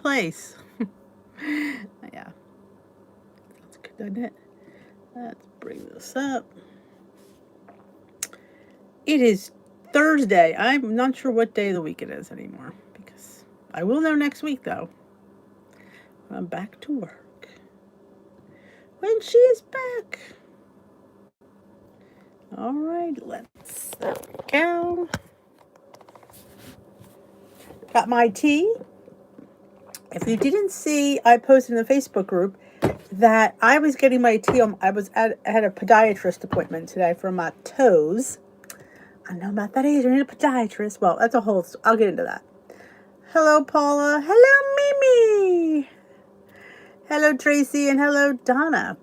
place. Yeah. That's good, doesn't it? Let's bring this up. It is Thursday. I'm not sure what day of the week it is anymore because I will know next week though. I'm back to work. When she is back. All right, there we go. Got my tea. If you didn't see, I posted in the Facebook group that I was getting my tea. I had a podiatrist appointment today for my toes. I know about that age. I need a podiatrist. Well, that's a whole. I'll get into that. Hello, Paula. Hello, Mimi. Hello, Tracy, and hello, Donna.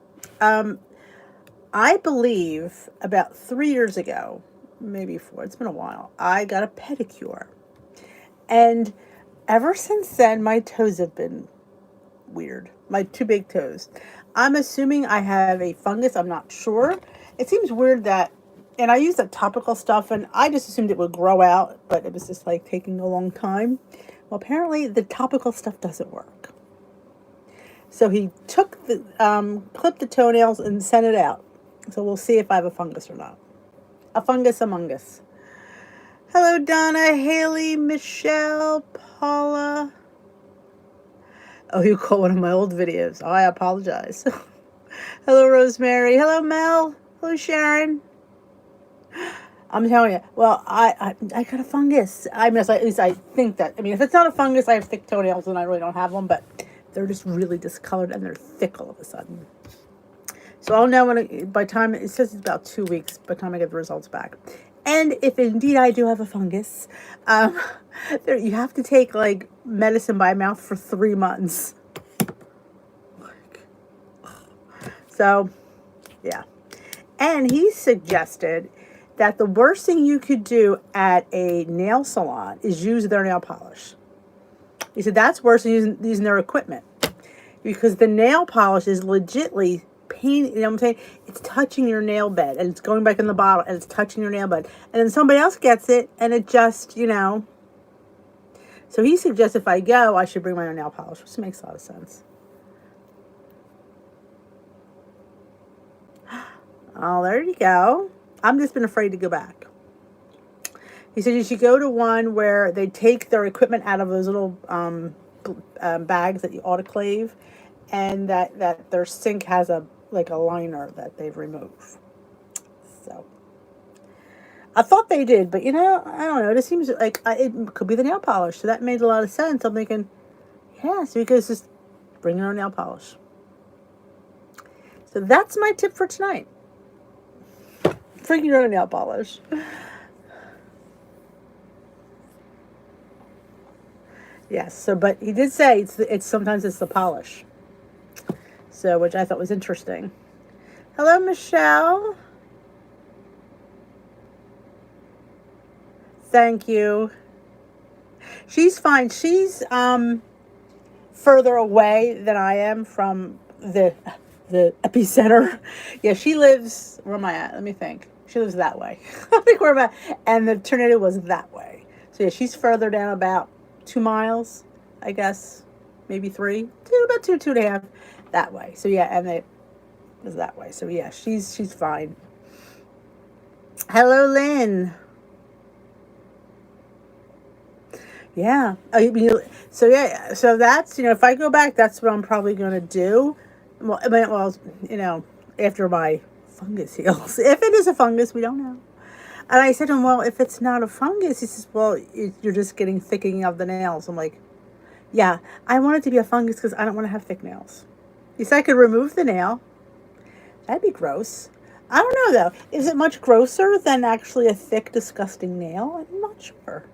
I believe about 3 years ago, maybe 4. It's been a while. I got a pedicure, and ever since then, my toes have been weird. My 2 big toes. I'm assuming I have a fungus. I'm not sure. It seems weird that, and I use that topical stuff, and I just assumed it would grow out, but it was just like taking a long time. Well, apparently the topical stuff doesn't work. So he took clipped the toenails and sent it out. So we'll see if I have a fungus or not. A fungus among us. Hello, Donna, Haley, Michelle, Paula. Oh, you caught one of my old videos. Oh, I apologize. Hello, Rosemary. Hello, Mel. Hello, Sharon. I'm telling you. Well, I got a fungus. I mean, at least I think that. I mean, if it's not a fungus, I have thick toenails and I really don't have them, but they're just really discolored and they're thick all of a sudden. So I'll know by the time, it says it's about 2 weeks by the time I get the results back. And if indeed I do have a fungus, you have to take like medicine by mouth for 3 months. So, yeah. And he suggested that the worst thing you could do at a nail salon is use their nail polish. He said that's worse than using their equipment. Because the nail polish is legitly pain, you know what I'm saying? It's touching your nail bed and it's going back in the bottle and it's touching your nail bed. And then somebody else gets it and it just, So he suggests if I go, I should bring my own nail polish, which makes a lot of sense. Oh, there you go. I've just been afraid to go back. He said you should go to one where they take their equipment out of those little bags that you autoclave, and that their sink has a liner that they've removed. So I thought they did, but I don't know. It just seems like it could be the nail polish. So that made a lot of sense. I'm thinking, yeah, so you guys just bring your own nail polish. So that's my tip for tonight. Bring your own nail polish. Yes. So, but he did say it's sometimes it's the polish. So, which I thought was interesting. Hello, Michelle. Thank you. She's fine. She's further away than I am from the epicenter. Yeah, she lives, where am I at? Let me think. She lives that way. I think where I'm at. And the tornado was that way. So yeah, she's further down about 2 miles, I guess. Maybe 3. About 2.5 that way. So yeah, and it was that way. So yeah, she's fine. Hello, Lynn. Yeah. So yeah, so that's, if I go back, that's what I'm probably going to do. Well, after my fungus heals. If it is a fungus, we don't know. And I said to him, well, if it's not a fungus, he says, well, you're just getting thickening of the nails. I'm like, yeah, I want it to be a fungus because I don't want to have thick nails. He said I could remove the nail. That'd be gross. I don't know, though. Is it much grosser than actually a thick, disgusting nail? I'm not sure.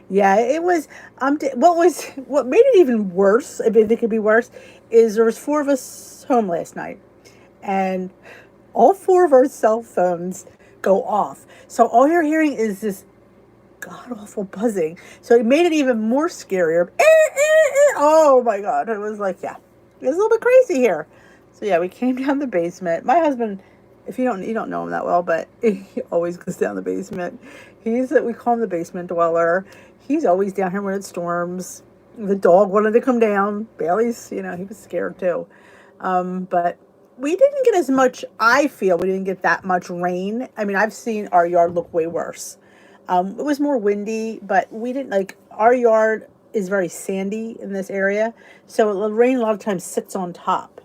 Yeah, it was. What made it even worse? I mean, it could be worse. Is there was 4 of us home last night, and all 4 of our cell phones go off. So all you're hearing is this god awful buzzing. So it made it even more scarier. Oh my god! It was like, yeah, it was a little bit crazy here. So yeah, we came down the basement. My husband, if you don't know him that well, but he always goes down the basement. We call him the basement dweller. He's always down here when it storms. The dog wanted to come down. Bailey's, he was scared too. But we didn't get as much, I feel we didn't get that much rain. I mean, I've seen our yard look way worse. It was more windy, but we didn't our yard is very sandy in this area. So the rain a lot of times sits on top.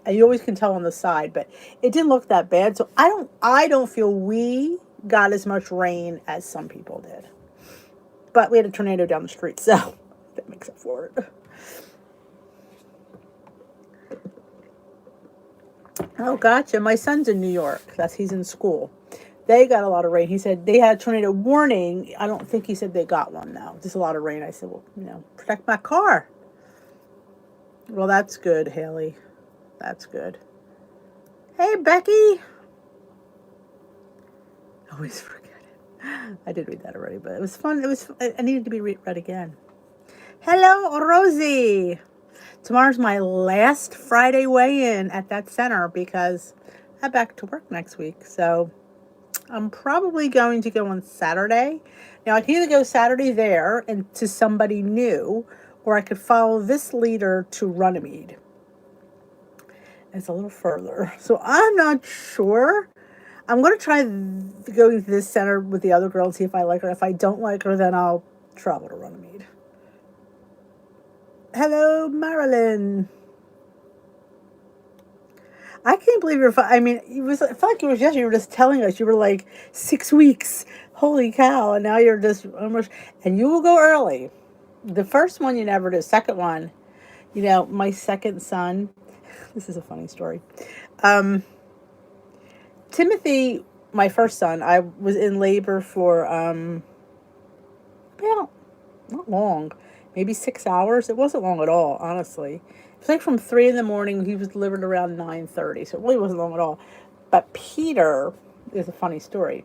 And you always can tell on the side, but it didn't look that bad. So I don't feel we got as much rain as some people did. But we had a tornado down the street, so that makes up for it. Oh, gotcha. My son's in New York. He's in school. They got a lot of rain. He said they had a tornado warning. I don't think he said they got one, though. Just a lot of rain. I said, well, protect my car. Well, that's good, Haley. That's good. Hey, Becky. I always forget it. I did read that already, but it was fun. I needed to be read again. Hello, Rosie. Tomorrow's my last Friday weigh-in at that center because I'm back to work next week. So I'm probably going to go on Saturday. Now, I can either go Saturday there and to somebody new, or I could follow this leader to Runnymede. It's a little further. So I'm not sure. I'm going to try going to this center with the other girl and see if I like her. If I don't like her, then I'll travel to Runnymede. Hello, Marilyn. I can't believe I felt like it was yesterday. You were just telling us you were like 6 weeks. Holy cow. And now you're just almost, and you will go early. The first one you never do. Second one, my second son, this is a funny story. Timothy, my first son, I was in labor for, about, not long, maybe 6 hours. It wasn't long at all, honestly. It was like from 3 a.m. He was delivered around 9:30, so it really wasn't long at all. But Peter is a funny story,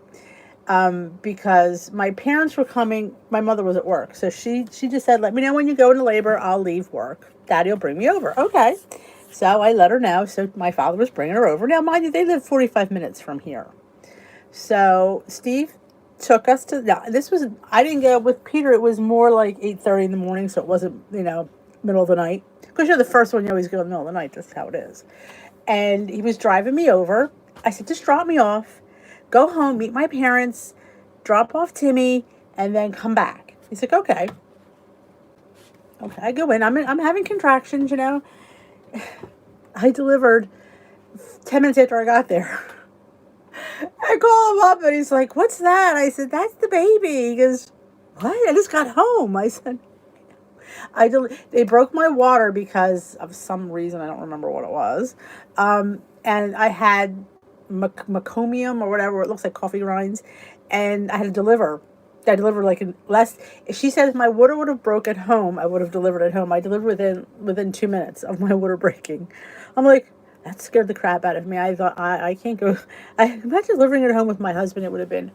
because my parents were coming. My mother was at work, so she just said, "Let me know when you go into labor. I'll leave work. Daddy will bring me over." Okay. So I let her know. So my father was bringing her over. Now, mind you, they live 45 minutes from here. So Steve took us to, now I didn't go with Peter. It was more like 8:30 in the morning. So it wasn't, middle of the night. Because you're the first one, you always go in the middle of the night. That's how it is. And he was driving me over. I said, just drop me off. Go home, meet my parents, drop off Timmy, and then come back. He's like, okay. Okay, I go in. I'm having contractions, I delivered 10 minutes after I got there. I call him up and he's like, what's that? I said, that's the baby. He goes, what? I just got home. I said, they broke my water because of some reason. I don't remember what it was. And I had meconium or whatever. It looks like coffee grinds. And I had to deliver. I delivered like in less. She said if my water would have broke at home, I would have delivered at home. I delivered within 2 minutes of my water breaking. I'm like, that scared the crap out of me. I thought, I can't go. I imagine delivering it at home with my husband. It would have been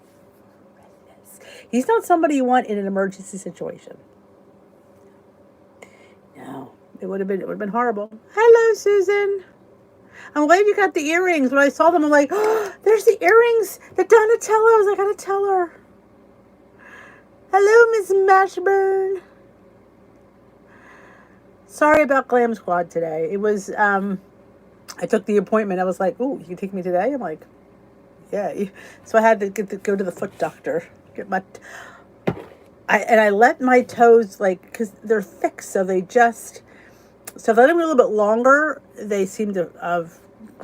horrendous. He's not somebody you want in an emergency situation. No, it would have been horrible. Hello, Susan. I'm glad you got the earrings. When I saw them, I'm like, oh, there's the earrings that Donatello's. I gotta tell her. Hello, Miss Mashburn. Sorry about Glam Squad today. It was, I took the appointment. I was like, ooh, you can take me today? I'm like, yeah. So I had to go to the foot doctor. I let my toes, because they're thick, so if I let them be a little bit longer, they seem to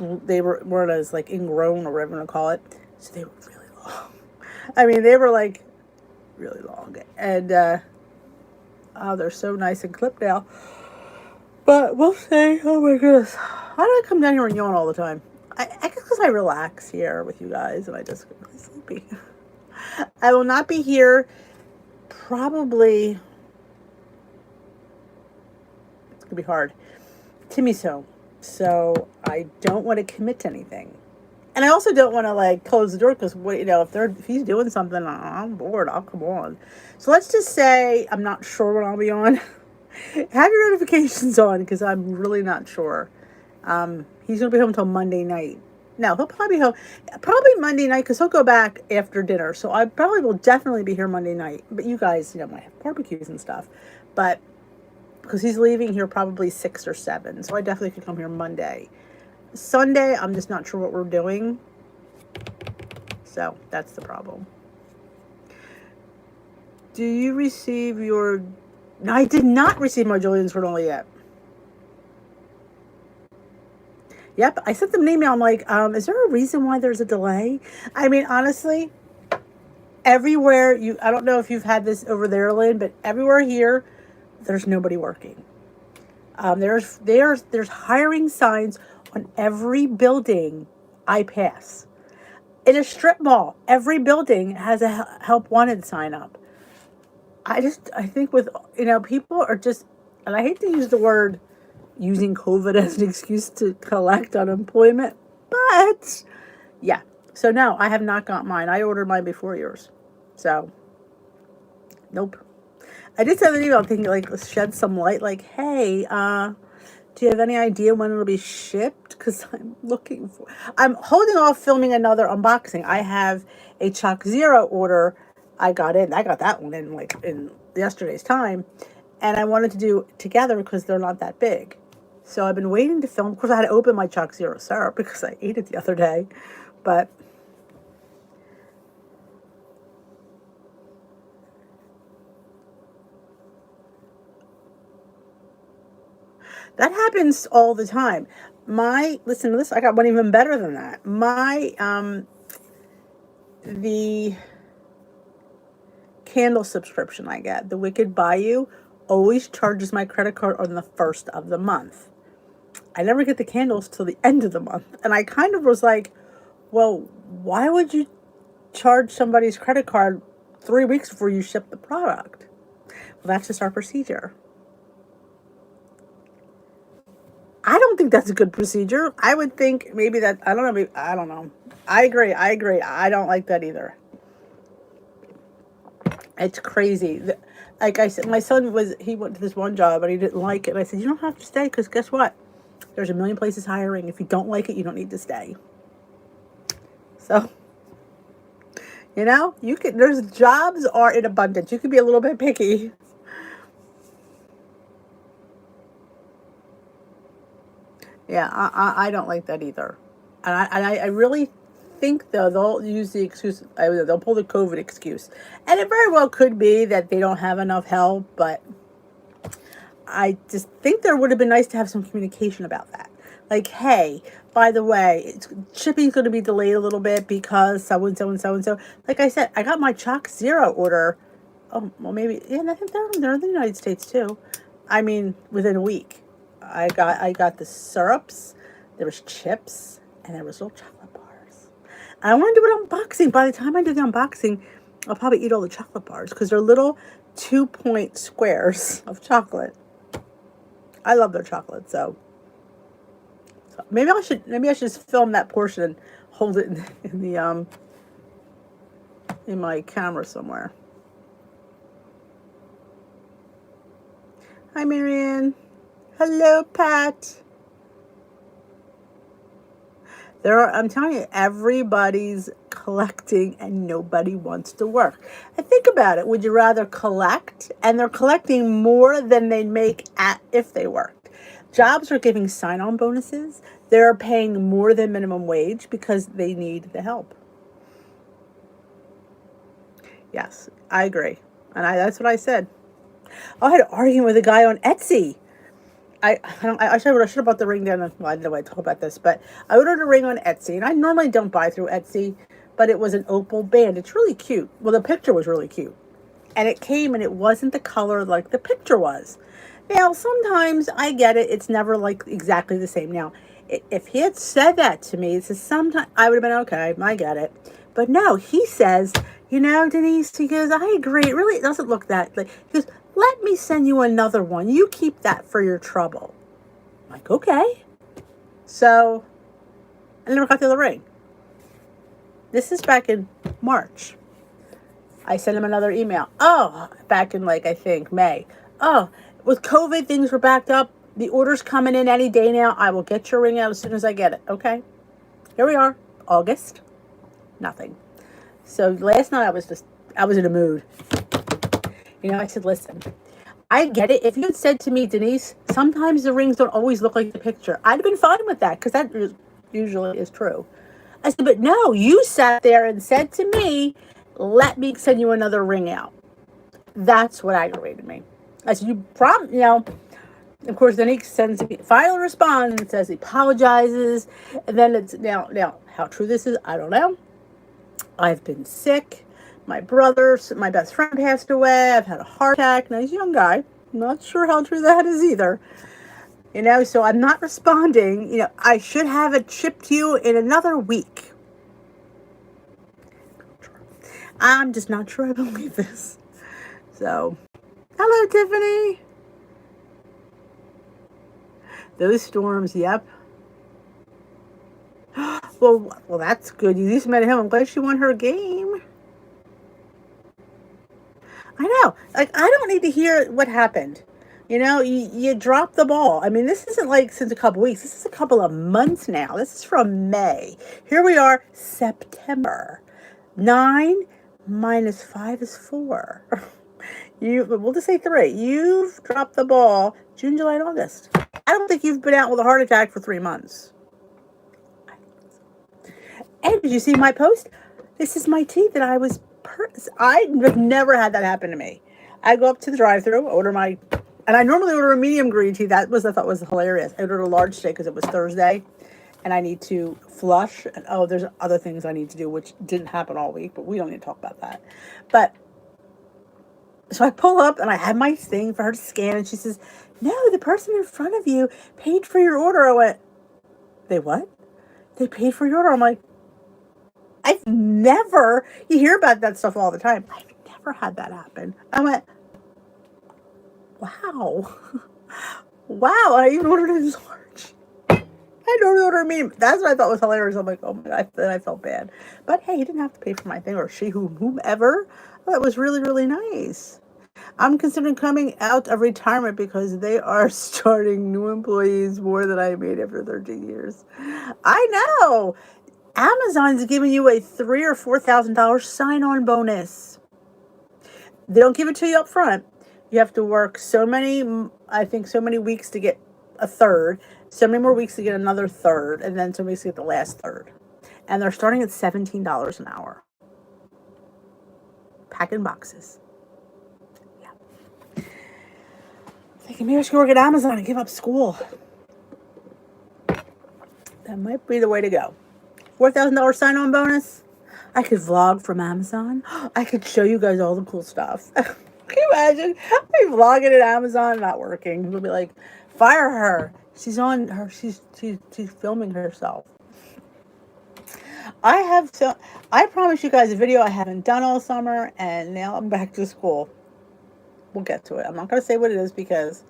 weren't as, ingrown or whatever you want to call it. So they were really long. I mean, they were, really long. And, they're so nice and clipped now. But we'll see. Oh, my goodness. Why do I come down here and yawn all the time? I guess because I relax here with you guys, and I just get really sleepy. I will not be here probably, it's going to be hard. Timmy's home, so I don't want to commit to anything. And I also don't want to, close the door because, if he's doing something, I'm bored, I'll come on. So let's just say I'm not sure when I'll be on. Have your notifications on because I'm really not sure. He's going to be home until Monday night. No, he'll probably be home probably Monday night because he'll go back after dinner. So I probably will definitely be here Monday night. But you guys, might have barbecues and stuff. But because he's leaving here probably 6 or 7, so I definitely could come here Monday. Sunday, I'm just not sure what we're doing. So that's the problem. Do you receive your... No, I did not receive my Julian's granola yet. Yep, I sent them an email. I'm like, is there a reason why there's a delay? I mean, honestly, everywhere I don't know if you've had this over there, Lynn, but everywhere here, there's nobody working. There's hiring signs on every building I pass. In a strip mall, every building has a help wanted sign up. I think with, people are just, and I hate to use the word using COVID as an excuse to collect unemployment, but yeah. So no, I have not got mine. I ordered mine before yours. So, nope. I did send an email thinking, like, shed some light, like, hey, do you have any idea when it'll be shipped? Because I'm holding off filming another unboxing. I have a Chalk Zero order. I got that one in yesterday's time. And I wanted to do it together because they're not that big. So I've been waiting to film. Of course, I had to open my Chalk Zero syrup because I ate it the other day. But that happens all the time. Listen to this, I got one even better than that. The candle subscription I get, the Wicked Bayou, always charges my credit card on the first of the month. I never get the candles till the end of the month. And I kind of was like, well, why would you charge somebody's credit card 3 weeks before you ship the product? Well, that's just our procedure. I don't think that's a good procedure. I would think maybe that, I don't know. I agree. I don't like that either. It's crazy. Like I said, my son he went to this one job and he didn't like it. And I said, you don't have to stay because guess what? There's a million places hiring. If you don't like it, you don't need to stay. So, there's jobs are in abundance. You can be a little bit picky. Yeah, I don't like that either. And I really think, though, they'll use the excuse, they'll pull the COVID excuse. And it very well could be that they don't have enough help, but I just think there would have been nice to have some communication about that. Like, hey, by the way, shipping's going to be delayed a little bit because so-and-so and so-and-so. Like I said, I got my Chalk Zero order. Oh, well, maybe, yeah, I think they're in the United States, too. I mean, within a week. I got the syrups, there was chips, and there was little chocolate bars. And I want to do an unboxing. By the time I do the unboxing, I'll probably eat all the chocolate bars because they're little 2-point squares of chocolate. I love their chocolate, so maybe I should just film that portion and hold it in my camera somewhere. Hi, Marianne. Hello, Pat. I'm telling you, everybody's collecting and nobody wants to work. And think about it. Would you rather collect? And they're collecting more than they'd make if they worked. Jobs are giving sign-on bonuses. They're paying more than minimum wage because they need the help. Yes, I agree. And that's what I said. I had an argument with a guy on Etsy. I should have bought the ring down. Well, I didn't know why I talk about this, but I ordered a ring on Etsy, and I normally don't buy through Etsy, but it was an opal band. It's really cute. Well, the picture was really cute, and it came, and it wasn't the color like the picture was. Now, sometimes I get it. It's never like exactly the same. Now, if he had said that to me, sometimes I would have been okay. I get it, but no, he says, Denise. He goes, I agree. It really doesn't look that like. He goes, let me send you another one. You keep that for your trouble. I'm like, okay. So, I never got the other ring. This is back in March. I sent him another email. Oh, back in I think May. Oh, with COVID, things were backed up. The order's coming in any day now. I will get your ring out as soon as I get it. Okay. Here we are, August, nothing. So last night I was in a mood. I said, listen, I get it. If you had said to me, Denise, sometimes the rings don't always look like the picture, I'd have been fine with that because that usually is true. I said, but no, you sat there and said to me, let me send you another ring out. That's what aggravated me. I said, of course, then he sends me final response and says he apologizes. And then it's now, how true this is, I don't know. I've been sick. My best friend passed away. I've had a heart attack. Nice young guy. I'm not sure how true that is either. So I'm not responding. I should have it shipped to you in another week. I'm just not sure I believe this. So, hello, Tiffany. Those storms, yep. Well, that's good. You at least met him. I'm glad she won her game. I know. Like, I don't need to hear what happened. You dropped the ball. I mean, this isn't like since a couple weeks. This is a couple of months now. This is from May. Here we are, September. 9 minus 5 is 4. We'll just say 3. You've dropped the ball June, July, and August. I don't think you've been out with a heart attack for 3 months. And did you see my post? This is my tea that I've never had that happen to me. I go up to the drive-thru, and I normally order a medium green tea. I thought was hilarious. I ordered a large today because it was Thursday, and I need to flush. And there's other things I need to do, which didn't happen all week, but we don't need to talk about that. But so I pull up, and I have my thing for her to scan, and she says, no, the person in front of you paid for your order. I went, they what? They paid for your order. I'm like, you hear about that stuff all the time. I've never had that happen. I went, wow. Wow, I even ordered it large. I don't order a medium. That's what I thought was hilarious. I'm like, oh my God, then I felt bad. But hey, he didn't have to pay for my thing, or whomever. That was really, really nice. I'm considering coming out of retirement because they are starting new employees more than I made after 13 years. I know. Amazon's giving you a $3,000 or $4,000 sign-on bonus. They don't give it to you up front. You have to work so many weeks to get a third, so many more weeks to get another third, and then so many weeks to get the last third. And they're starting at $17 an hour. Packing boxes. Yeah. Thinking maybe I should work at Amazon and give up school. That might be the way to go. $4,000 sign-on bonus. I could vlog from Amazon. I could show you guys all the cool stuff. Can you imagine? Me vlogging at Amazon, not working. We'll be like, fire her. She's filming herself. I promised you guys a video I haven't done all summer, and now I'm back to school. We'll get to it. I'm not going to say what it is because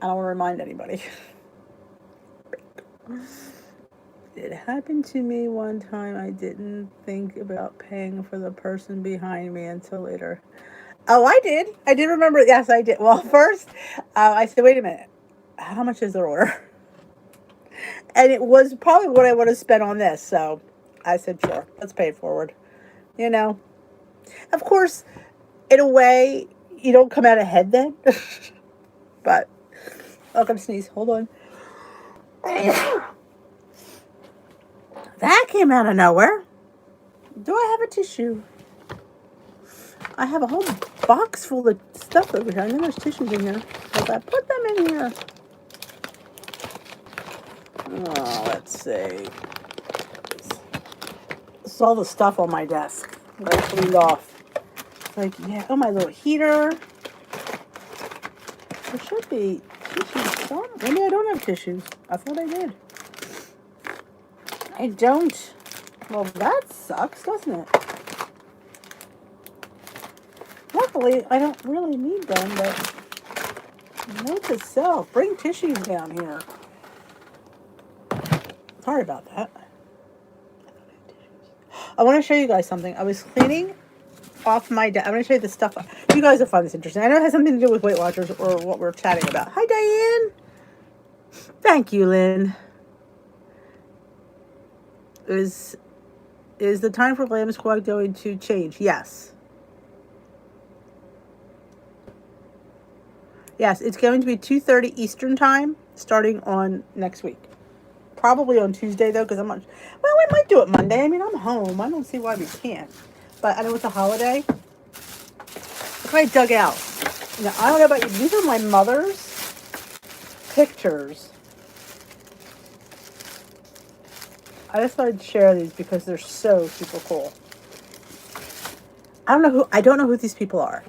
I don't want to remind anybody. It happened to me one time. I didn't think about paying for the person behind me until later. Oh, I did. I did remember. Yes, I did. Well, first, I said, wait a minute. How much is their order? And it was probably what I would have spent on this. So I said, sure, let's pay it forward. Of course, in a way, you don't come out ahead then. But, I'm going to sneeze. Hold on. That came out of nowhere. Do I have a tissue? I have a whole box full of stuff over here. And then there's tissues in here. Hold on, put them in here. Oh, let's see. This is all the stuff on my desk that I cleaned off. Like, yeah, my little heater. There should be tissues. Maybe I don't have tissues. I thought I did. I don't. Well, that sucks, doesn't it? Luckily, I don't really need them, but note to self, bring tissues down here. Sorry about that. I want to show you guys something. I was cleaning off my desk. I'm going to show you the stuff. You guys will find this interesting. I know it has something to do with Weight Watchers or what we're chatting about. Hi, Diane. Thank you, Lynn. Is the time for Glam Squad going to change? Yes. Yes, it's going to be 2:30 Eastern time starting on next week. Probably on Tuesday though, because I'm not. Well, we might do it Monday. I mean, I'm home. I don't see why we can't. But I know it's a holiday. Look what I dug out. Now, I don't know about you. These are my mother's pictures. I just thought I'd share these because they're so super cool. I don't know who these people are,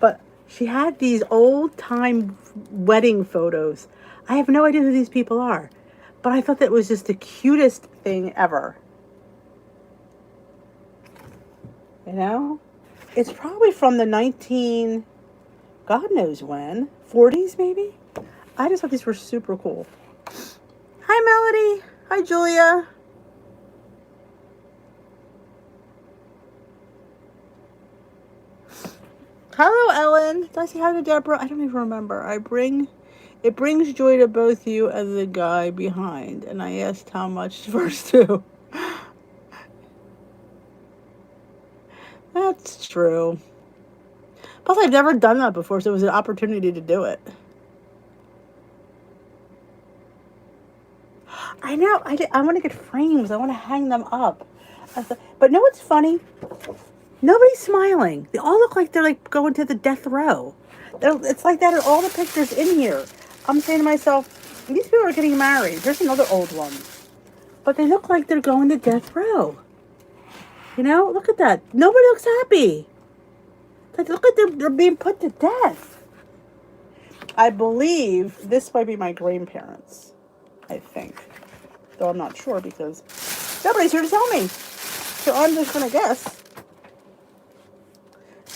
but she had these old time wedding photos. I have no idea who these people are, but I thought that was just the cutest thing ever. You know, it's probably from the God knows when, 40s maybe. I just thought these were super cool. Hi, Melody. Hi, Julia. Hello, Ellen. Did I say hi to Deborah? I don't even remember. It brings joy to both you and the guy behind. And I asked how much first too. That's true. Plus, I've never done that before, so it was an opportunity to do it. I know. I want to get frames. I want to hang them up. But know what's funny? Nobody's smiling. They all look like they're like going to the death row. It's like that in all the pictures in here. I'm saying to myself, these people are getting married. There's another old one. But they look like they're going to death row. You know, look at that. Nobody looks happy. Like, look at them. They're being put to death. I believe this might be my grandparents. I think. Though I'm not sure because nobody's here to tell me. So I'm just going to guess.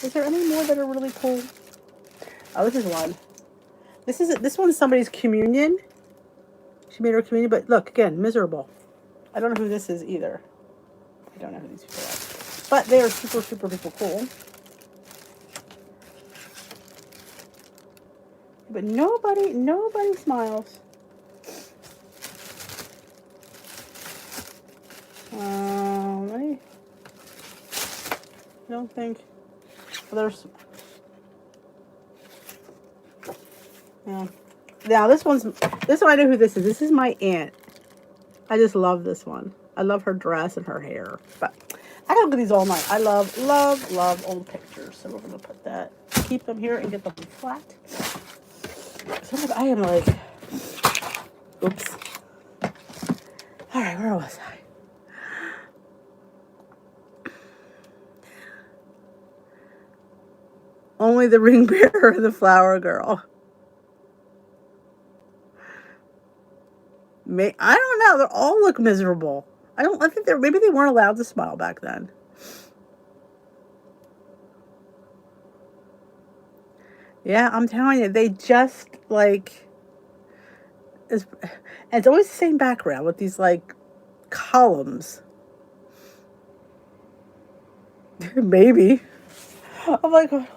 Is there any more that are really cool? Oh, this is one. This one's somebody's communion. She made her communion, but look, again, miserable. I don't know who this is either. I don't know who these people are. But they are super, super, super cool. But nobody smiles. I don't think. Well, there's. Yeah. Now this one I know who this is. This is my aunt. I just love this one. I love her dress and her hair. But I can look at these all night. I love old pictures. So we're gonna put that, keep them here and get them flat. Sometimes I am like, oops. All right, where was I? Only the ring bearer and the flower girl. I don't know. They all look miserable. I think maybe they weren't allowed to smile back then. Yeah, I'm telling you, they just like. And it's always the same background with these like columns. Maybe. I'm like, oh my god.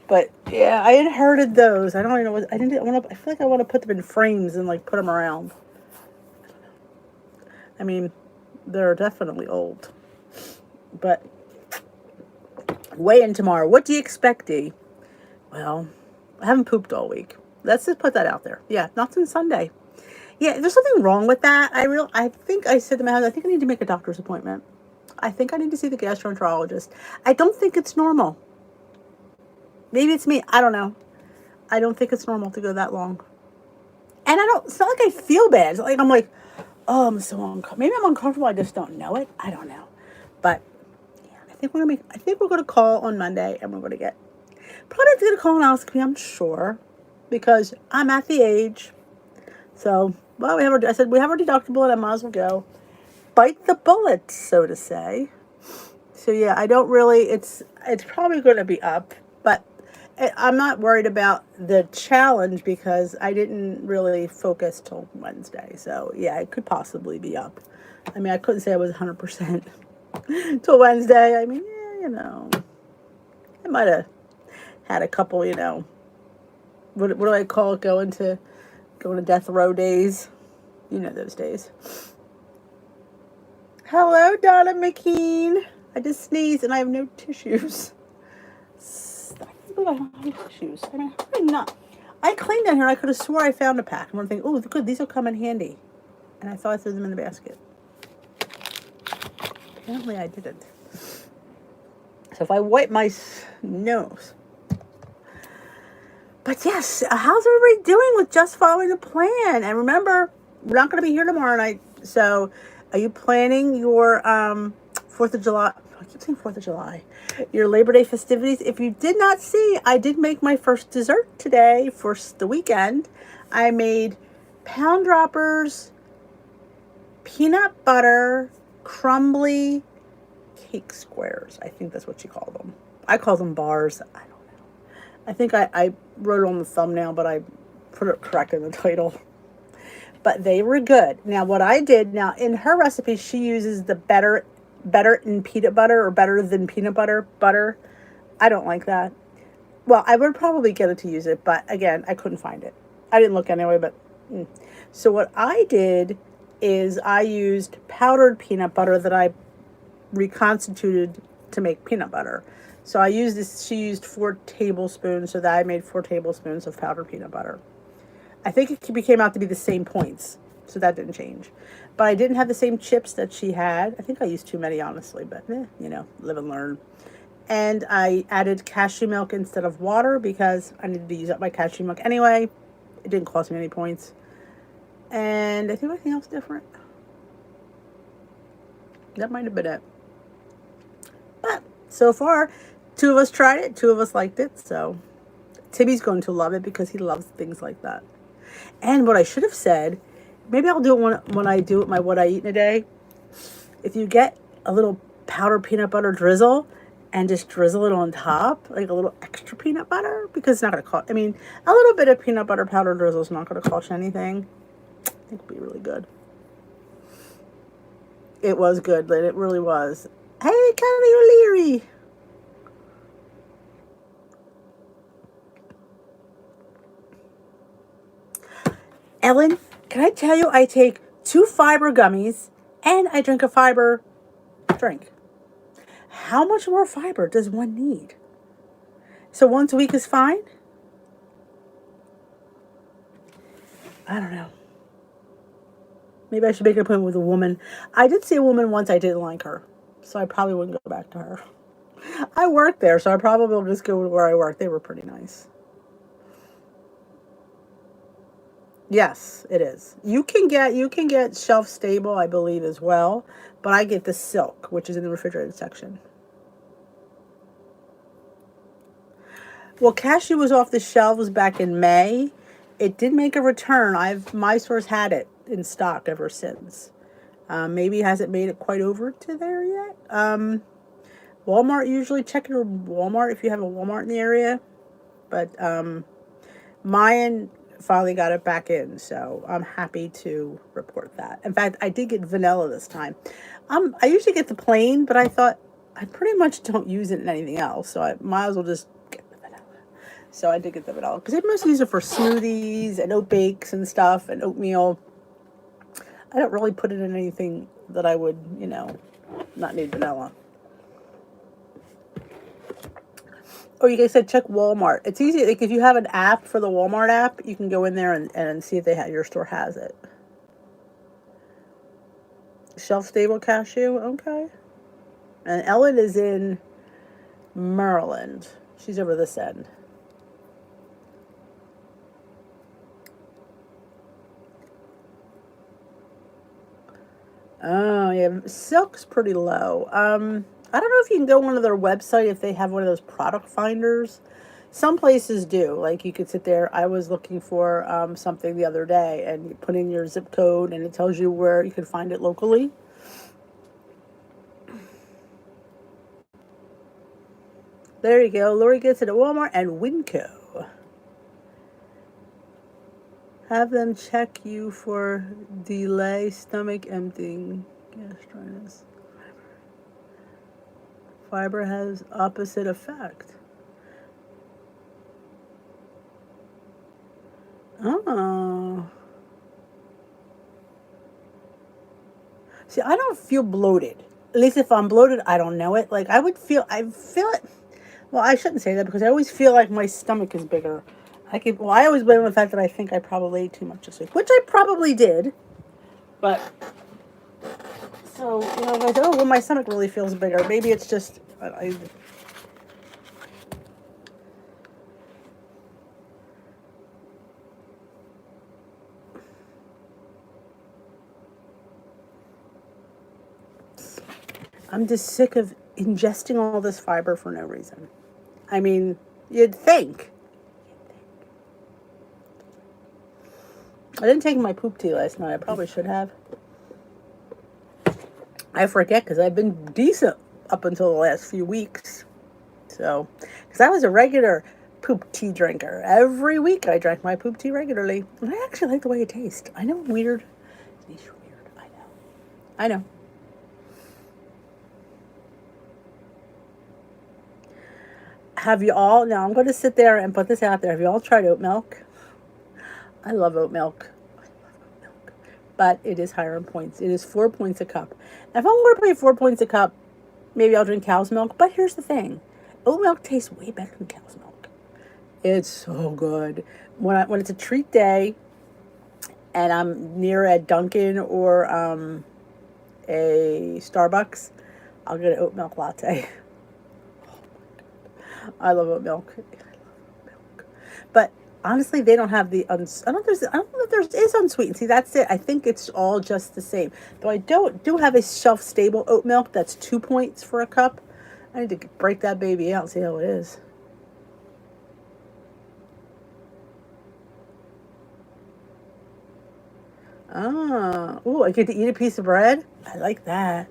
But yeah, I inherited those. I don't even know what I didn't. I feel like I want to put them in frames and like put them around. I mean, they're definitely old. But weigh in tomorrow. What do you expect, Dee? Well, I haven't pooped all week. Let's just put that out there. Yeah, not since Sunday. Yeah, there's something wrong with that. I think I said to my husband, I think I need to make a doctor's appointment. I think I need to see the gastroenterologist. I don't think it's normal. Maybe it's me. I don't know. I don't think it's normal to go that long. And it's not like I feel bad. It's like I'm like, oh, I'm so uncomfortable. Maybe I'm uncomfortable. I just don't know it. I don't know. But yeah, I think we're going to call on Monday and we're going to get probably have to get a colonoscopy, I'm sure, because I'm at the age. So, well, we have our deductible and I might as well go bite the bullet, so to say. So yeah, I don't really, it's probably going to be up, but I'm not worried about the challenge because I didn't really focus till Wednesday. So yeah, it could possibly be up. I mean, I couldn't say I was 100% till Wednesday. I mean, yeah, I might have had a couple, what do I call it? Going to death row days. You know those days. Hello, Donna McKean. I just sneezed and I have no tissues. I can't believe I don't have any tissues. I mean, how did I not? I cleaned down here and I could have swore I found a pack. And I'm thinking, oh, good, these will come in handy. And I thought I threw them in the basket. Apparently I didn't. So if I wipe my nose. But yes, how's everybody doing with just following the plan? And remember, we're not going to be here tomorrow night. So are you planning your 4th of July? I keep saying 4th of July. Your Labor Day festivities. If you did not see, I did make my first dessert today for the weekend. I made pound droppers, peanut butter, crumbly cake squares. I think that's what you call them. I call them bars. I don't know. I think I wrote it on the thumbnail, but I put it correct in the title. But they were good. Now, what I did, now in her recipe, she uses the better in peanut butter or better than peanut butter. I don't like that. Well, I would probably get it to use it, but again, I couldn't find it. I didn't look anyway, but so what I did is I used powdered peanut butter that I reconstituted to make peanut butter. So I used this, she used 4 tablespoons, so that I made 4 tablespoons of powdered peanut butter. I think it came out to be the same points, so that didn't change. But I didn't have the same chips that she had. I think I used too many, honestly, but live and learn. And I added cashew milk instead of water because I needed to use up my cashew milk anyway. It didn't cost me any points. And I think anything else different. That might have been it. But so far, 2 of us tried it, 2 of us liked it. So Timmy's going to love it because he loves things like that. And what I should have said, maybe I'll do it when I do it, my what I eat in a day. If you get a little powdered peanut butter drizzle and just drizzle it on top, like a little extra peanut butter, because it's not going to cost, a little bit of peanut butter powder drizzle is not going to cost you anything. I think it'll be really good. It was good, Lynn. It really was. Hey, Kelly O'Leary. Ellen, can I tell you, I take 2 fiber gummies and I drink a fiber drink. How much more fiber does one need? So once a week is fine? I don't know. Maybe I should make an appointment with a woman. I did see a woman once, I didn't like her. So I probably wouldn't go back to her. I worked there, so I probably will just go to where I worked. They were pretty nice. Yes, it is. You can get shelf stable, I believe, as well, but I get the silk, which is in the refrigerated section. Well, cashew was off the shelves back in May. It did make a return. My stores had it in stock ever since. Maybe it hasn't made it quite over to there yet. Walmart, usually check your Walmart if you have a Walmart in the area. But mine finally got it back in, so I'm happy to report that. In fact, I did get vanilla this time. I usually get the plain, but I thought I pretty much don't use it in anything else, so I might as well just get the vanilla. So I did get the vanilla because I mostly use it for smoothies and oat bakes and stuff and oatmeal. I don't really put it in anything that I would, not need vanilla. Oh, you guys said check Walmart. It's easy. Like if you have an app for the Walmart app, you can go in there and see if your store has it. Shelf stable cashew, okay. And Ellen is in Maryland. She's over this end. Oh yeah, silk's pretty low. I don't know if you can go on to their website if they have one of those product finders. Some places do. Like you could sit there. I was looking for something the other day, and you put in your zip code, and it tells you where you can find it locally. There you go. Lori gets it at Walmart and Winco. Have them check you for delay, stomach emptying, gastritis. Fiber has opposite effect. Oh. See, I don't feel bloated. At least if I'm bloated, I don't know it. Like I feel it. Well, I shouldn't say that because I always feel like my stomach is bigger. I always blame the fact that I think I probably ate too much this week, which I probably did. But so I said, oh well, my stomach really feels bigger. Maybe it's just I'm just sick of ingesting all this fiber for no reason. I mean, you'd think. I didn't take my poop tea last night. I probably should have. I forget because I've been decent up until the last few weeks. So, because I was a regular poop tea drinker. Every week I drank my poop tea regularly. And I actually like the way it tastes. I know, weird. It's weird. I know. I know. Have you all, now I'm going to sit there and put this out there. Have you all tried oat milk? I love oat milk. But it is higher in points. It is 4 points a cup. If I'm going to pay 4 points a cup, maybe I'll drink cow's milk. But here's the thing. Oat milk tastes way better than cow's milk. It's so good. When it's a treat day and I'm near a Dunkin' or a Starbucks, I'll get an oat milk latte. I love oat milk. But honestly, they don't have the I don't know if there is unsweetened. See, that's it. I think it's all just the same. Though I do have a shelf stable oat milk that's 2 points for a cup. I need to break that baby out and see how it is. Oh, I get to eat a piece of bread? I like that.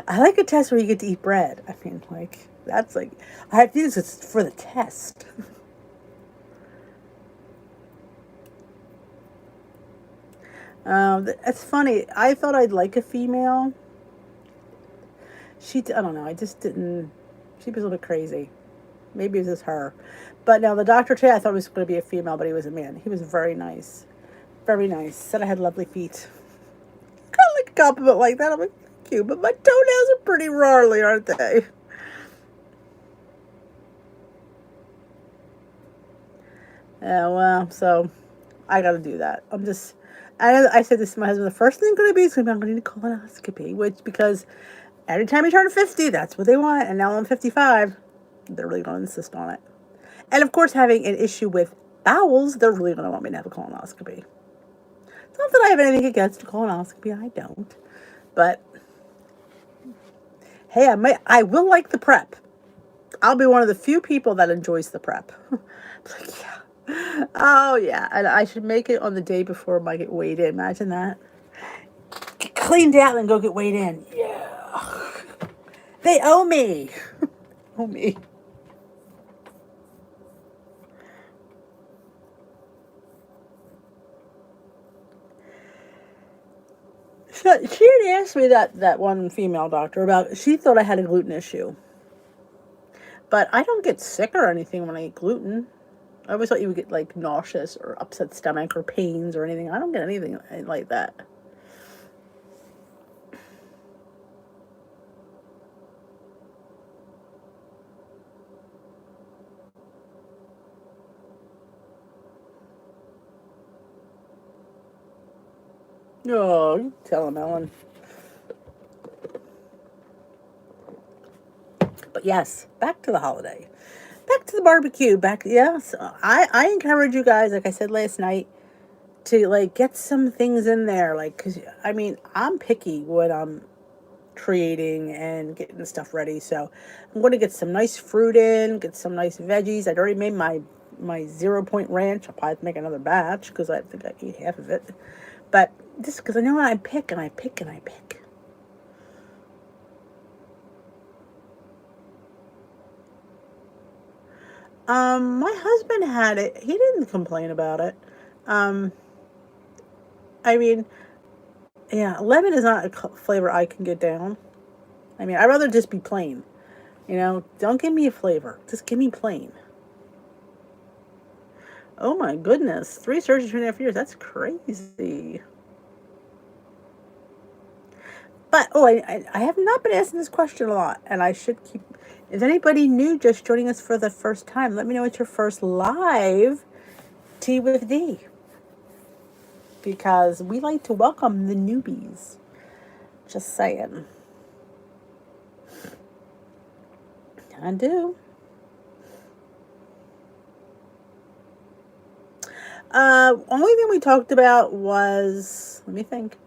I like a test where you get to eat bread. I mean, like, that's like, I have to use this for the test. It's funny. I thought I'd like a female. I don't know. I just didn't. She was a little bit crazy. Maybe it was just her. But now the doctor today, I thought it was going to be a female, but he was a man. He was very nice. Very nice. Said I had lovely feet. Kind of like a compliment like that. I'm like, thank you. But my toenails are pretty gnarly, aren't they? Yeah, well, so I got to do that. I said this to my husband, the first thing going to be is I'm going to need a colonoscopy, because every time you turn 50, that's what they want. And now I'm 55, they're really going to insist on it. And of course, having an issue with bowels, they're really going to want me to have a colonoscopy. It's not that I have anything against a colonoscopy, I don't. But hey, I will like the prep. I'll be one of the few people that enjoys the prep. Like, yeah. Oh, yeah. And I should make it on the day before I get weighed in. Imagine that. Get cleaned out and go get weighed in. Yeah. They owe me. Owe me. So she had asked me that one female doctor about, she thought I had a gluten issue. But I don't get sick or anything when I eat gluten. I always thought you would get like nauseous or upset stomach or pains or anything. I don't get anything like that. Oh, you tell him, Ellen. But yes, back to the holiday. Back to the barbecue. Yes. I encourage you guys, like I said last night, to like get some things in there. Like, cause I mean, I'm picky when I'm creating and getting stuff ready. So I'm going to get some nice fruit in, get some nice veggies. I'd already made my 0 point ranch. I'll probably make another batch because I think I ate half of it. But just because I know I pick and I pick and I pick. My husband had it. He didn't complain about it. Um, I mean, yeah, lemon is not a flavor I can get down. I mean, I'd rather just be plain. Don't give me a flavor. Just give me plain. Oh my goodness. 3 surgeries, 2.5 years. That's crazy. But, oh, I have not been asking this question a lot, and I should keep. Is anybody new just joining us for the first time? Let me know it's your first live Tea with D, because we like to welcome the newbies. Just saying. I do. Only thing we talked about was, let me think.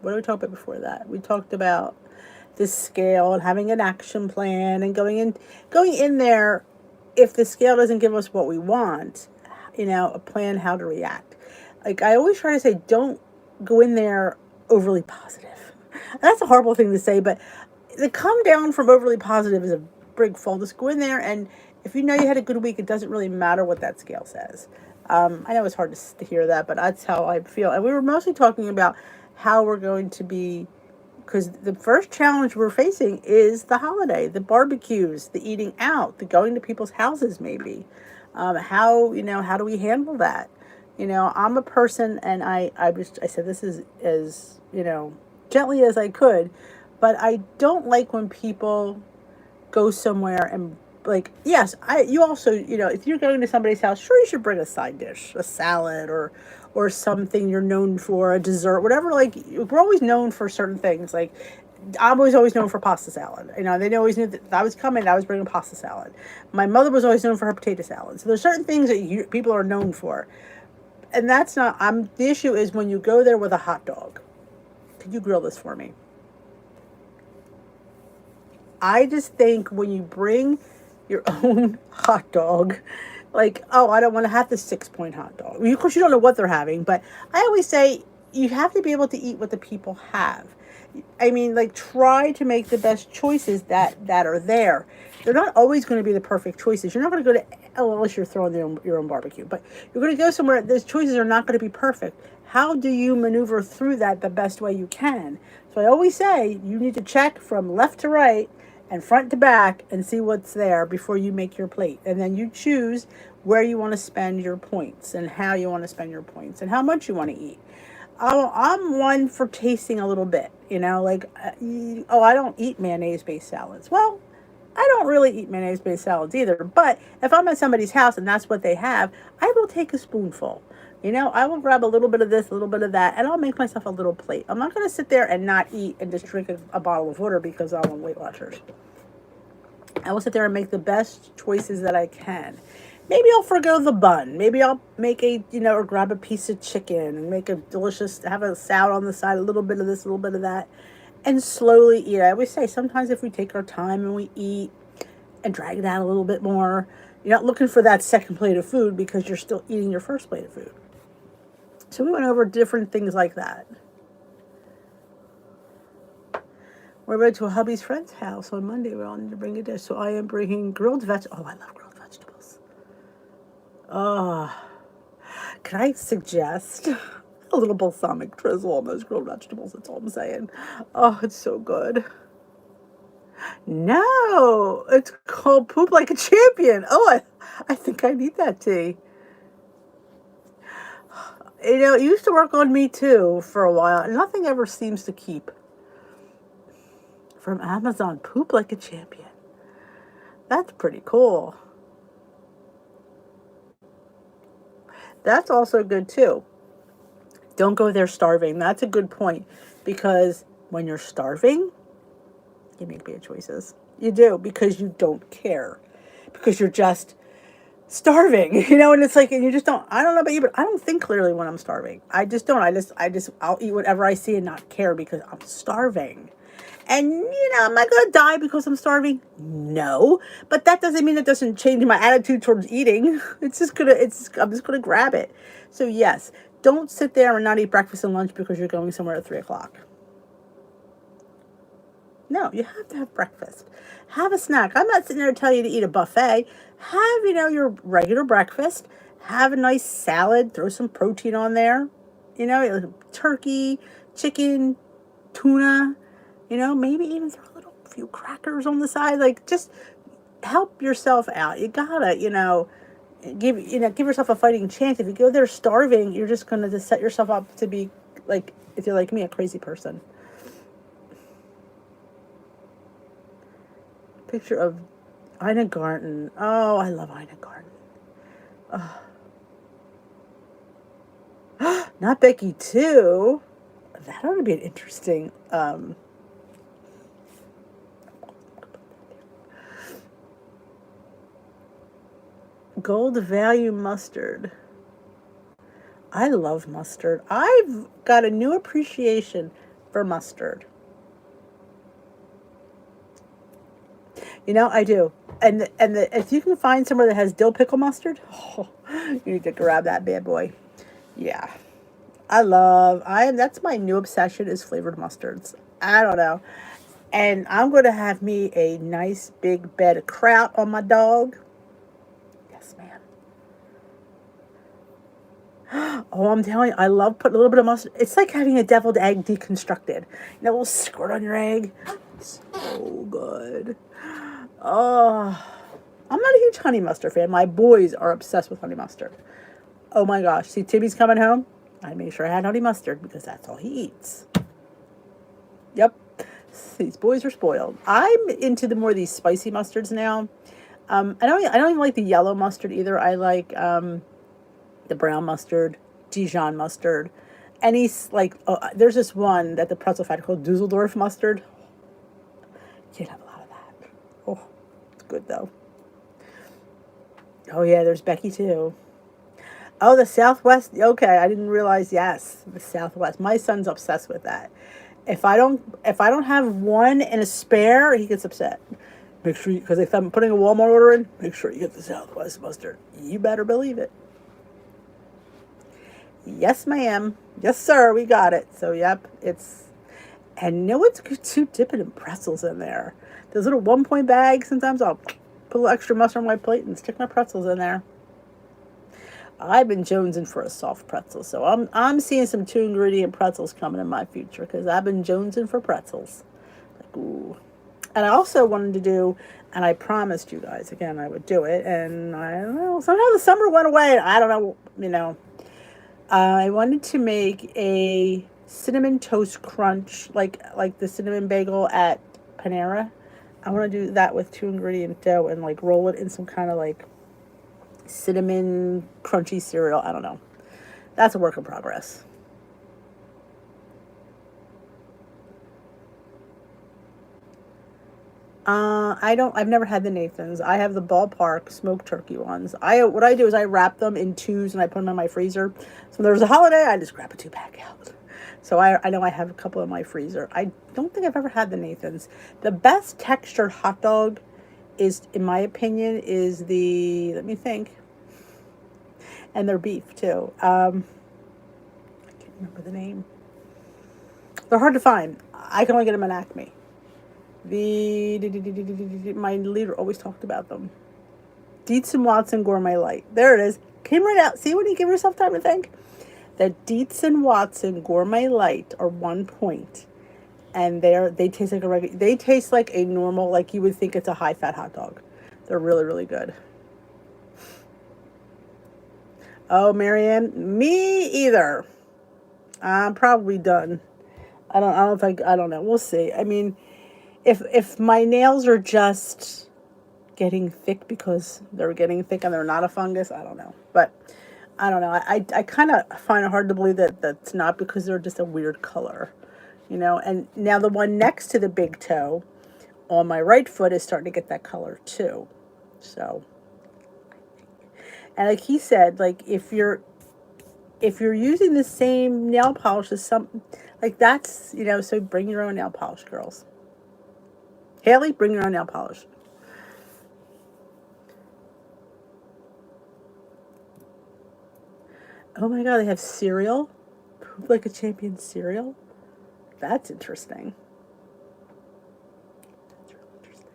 What did we talk about before that? We talked about the scale and having an action plan and going in there. If the scale doesn't give us what we want, a plan how to react. Like I always try to say, don't go in there overly positive. And that's a horrible thing to say, but the come down from overly positive is a big fault. Just go in there, and if you know you had a good week, it doesn't really matter what that scale says. I know it's hard to hear that, but that's how I feel. And we were mostly talking about how we're going to be, because the first challenge we're facing is the holiday, the barbecues, the eating out, the going to people's houses maybe. How do we handle that? I'm a person, and I said this as gently as I could, but I don't like when people go somewhere and, like, yes, you also, if you're going to somebody's house, sure, you should bring a side dish, a salad, or something you're known for, a dessert, whatever. Like, we're always known for certain things. Like, I was always known for pasta salad. They always knew that I was coming, I was bringing pasta salad. My mother was always known for her potato salad. So there's certain things that people are known for. And that's not, the issue is when you go there with a hot dog. Could you grill this for me? I just think when you bring your own hot dog, like, oh, I don't want to have the 6-point hot dog. Of course, you don't know what they're having, but I always say you have to be able to eat what the people have. I mean, like, try to make the best choices that are there. They're not always going to be the perfect choices. You're not going to go to, unless you're throwing your own barbecue, but you're going to go somewhere, those choices are not going to be perfect. How do you maneuver through that the best way you can? So I always say you need to check from left to right and front to back and see what's there before you make your plate. And then you choose where you want to spend your points and how you want to spend your points and how much you want to eat. I'm one for tasting a little bit, like, I don't eat mayonnaise-based salads. Well, I don't really eat mayonnaise-based salads either, but if I'm at somebody's house and that's what they have, I will take a spoonful. I will grab a little bit of this, a little bit of that, and I'll make myself a little plate. I'm not going to sit there and not eat and just drink a bottle of water because I'm on Weight Watchers. I will sit there and make the best choices that I can. Maybe I'll forgo the bun. Maybe I'll make or grab a piece of chicken and make have a salad on the side, a little bit of this, a little bit of that, and slowly eat. I always say sometimes if we take our time and we eat and drag it out a little bit more, you're not looking for that second plate of food because you're still eating your first plate of food. So we went over different things like that. We're going to a hubby's friend's house on Monday. We all need to bring a dish. So I am bringing grilled vegetables. Oh, I love grilled vegetables. Can I suggest a little balsamic drizzle on those grilled vegetables? That's all I'm saying. Oh, it's so good. No, it's called Poop Like a Champion. Oh, I think I need that tea. It used to work on me too for a while. Nothing ever seems to keep. From Amazon, Poop Like a Champion. That's pretty cool. That's also good too. Don't go there starving. That's a good point, because when you're starving, you make bad choices. You do, because you don't care. Because you're just starving, and it's like, and you just don't, I don't know about you, but I don't think clearly when I'm starving. I just don't. I'll eat whatever I see and not care because I'm starving. And, am I going to die because I'm starving? No. But that doesn't mean it doesn't change my attitude towards eating. I'm just going to grab it. So yes, don't sit there and not eat breakfast and lunch because you're going somewhere at 3:00. No, you have to have breakfast. Have a snack. I'm not sitting there to tell you to eat a buffet. Have, your regular breakfast. Have a nice salad. Throw some protein on there. Turkey, chicken, tuna. Maybe even throw a few crackers on the side. Like, just help yourself out. You gotta, give yourself a fighting chance. If you go there starving, you're just gonna just set yourself up to be, like, if you're like me, a crazy person. picture of Ina Garten. Oh, I love Ina Garten. Not Becky too. That ought to be an interesting. Gold value mustard. I love mustard. I've got a new appreciation for mustard. I do. If you can find somewhere that has dill pickle mustard, oh, you need to grab that bad boy. Yeah. That's my new obsession is flavored mustards. I don't know. And I'm going to have me a nice big bed of kraut on my dog. Yes, ma'am. Oh, I'm telling you, I love putting a little bit of mustard. It's like having a deviled egg deconstructed. A little squirt on your egg. So good. Oh, I'm not a huge honey mustard fan. My boys are obsessed with honey mustard. Oh my gosh. See, Timmy's coming home. I made sure I had honey mustard because that's all he eats. Yep. These boys are spoiled. I'm into these spicy mustards now. I don't even like the yellow mustard either. I like the brown mustard, Dijon mustard. There's this one that the pretzel factory called Dusseldorf mustard. Can't have a lot of that. Oh, it's good though. Oh yeah, there's Becky too. Oh, the Southwest. Okay, I didn't realize. Yes, the Southwest. My son's obsessed with that. If I don't have one and a spare, he gets upset. Make sure because if I'm putting a Walmart order in, make sure you get the Southwest mustard. You better believe it. Yes, ma'am. Yes, sir. We got it. So, yep, and what's good too? Dip it in pretzels in there. Those little 1 point bags. Sometimes I'll put a little extra mustard on my plate and stick my pretzels in there. I've been jonesing for a soft pretzel, so I'm seeing some 2-ingredient pretzels coming in my future because I've been jonesing for pretzels. Like, ooh. And I also wanted to do, and I promised you guys again I would do it, and I don't know, somehow the summer went away. I don't know, I wanted to make a cinnamon toast crunch, like the cinnamon bagel at Panera. I want to do that with 2-ingredient dough and like roll it in some kind of like cinnamon crunchy cereal. I don't know. That's a work in progress. I've never had the Nathan's. I have the ballpark smoked turkey ones. What I do is I wrap them in 2s and I put them in my freezer. So when there's a holiday, I just grab a 2-pack out. So I know I have a couple in my freezer. I don't think I've ever had the Nathan's. The best textured hot dog is, in my opinion, is let me think, and they're beef too. I can't remember the name. They're hard to find. I can only get them in Acme. My leader always talked about them. Dietz and Watson Gourmet Light. There it is. Came right out. See when you give yourself time to think? The Dietz and Watson Gourmet Light are 1 point. And they taste like they taste like a normal, like you would think it's a high-fat hot dog. They're really, really good. Oh, Marianne, me either. I'm probably done. I don't know. We'll see. I mean, if my nails are just getting thick because they're getting thick and they're not a fungus, I don't know. But I don't know. I kind of find it hard to believe that that's not because they're just a weird color. And now the one next to the big toe on my right foot is starting to get that color too. So, and like he said, like if you're using the same nail polish as like that's, so bring your own nail polish, girls. Haley, bring your own nail polish. Oh my God, they have cereal. Poop like a champion cereal. That's interesting. That's really interesting.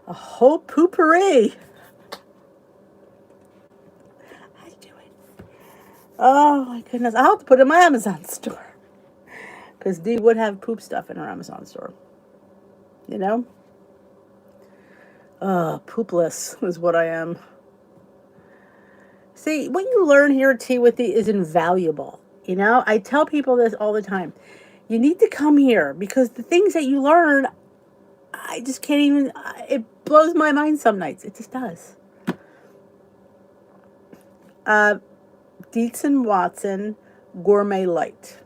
A whole poopery. I do it. Oh my goodness. I'll have to put it in my Amazon store. Because Dee would have poop stuff in her Amazon store. Poopless is what I am. See, what you learn here at Tea with Dee is invaluable. You know, I tell people this all the time. You need to come here because the things that you learn, I just can't even, it blows my mind some nights. It just does. Uh, Dietz and Watson Gourmet Light.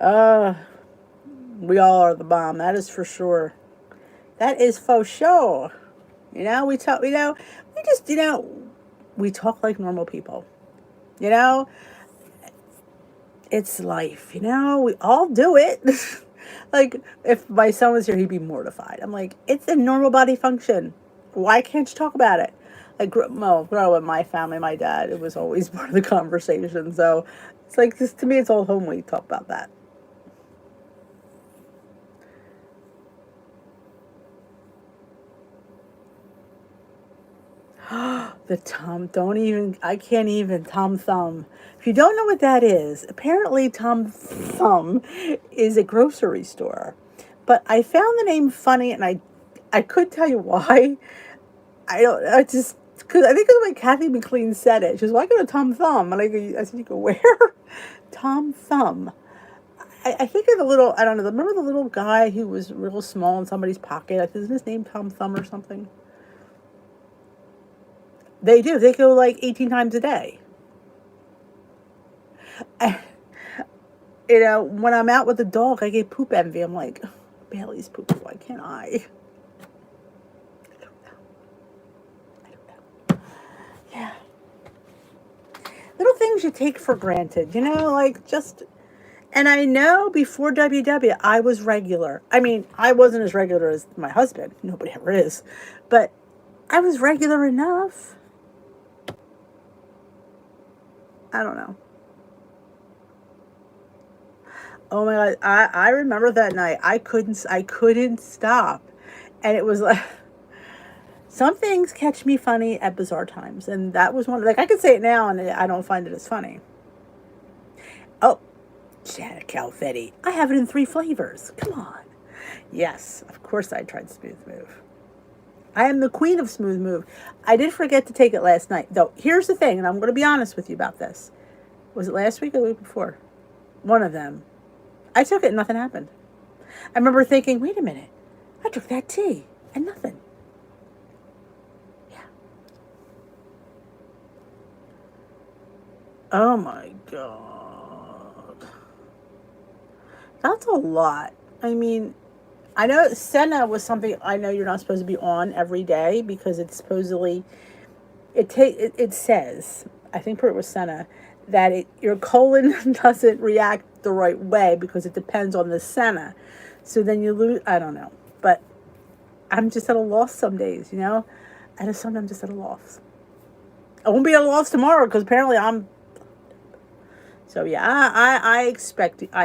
Uh, we all are the bomb. That is for sure. That is for sure. You know, we talk, we just, we talk like normal people. You know, it's life, we all do it. Like, if my son was here, he'd be mortified. I'm like, it's a normal body function. Why can't you talk about it? Like, well, growing up with my family, my dad, it was always part of the conversation. So it's like, this, to me, it's all home when we talk about that. The don't even, I can't even, Tom Thumb. If you don't know what that is, apparently Tom Thumb is a grocery store. But I found the name funny, and I could tell you why. I just, because I think it was like Kathy McLean said it. She was, "Why go to Tom Thumb?" And I said, "You go where?" Tom Thumb. I think of the little, I don't know, remember the little guy who was real small in somebody's pocket? I think, isn't his name Tom Thumb or something? They do. They go like 18 times a day. I, when I'm out with the dog, I get poop envy. I'm like, Bailey's pooping. Why can't I? I don't know. I don't know. Yeah. Little things you take for granted, like just. And I know before WW, I was regular. I mean, I wasn't as regular as my husband. Nobody ever is. But I was regular enough. I don't know. Oh my God. I remember that night. I couldn't stop. And it was like, some things catch me funny at bizarre times. And that was one, like, I could say it now and I don't find it as funny. Oh, Janet Calfetti. I have it in 3 flavors. Come on. Yes, of course I tried Smooth Move. I am the queen of Smooth Move. I did forget to take it last night. Though, here's the thing, and I'm going to be honest with you about this. Was it last week or the week before? One of them. I took it and nothing happened. I remember thinking, wait a minute. I took that tea and nothing. Yeah. Oh my God. That's a lot. I mean, I know Senna was something I know you're not supposed to be on every day because it's supposedly it says, I think it was Senna, that your colon doesn't react the right way because it depends on the Senna. So then you lose, I don't know. But I'm just at a loss some days, I just sometimes just at a loss. I won't be at a loss tomorrow because apparently I'm. So yeah, I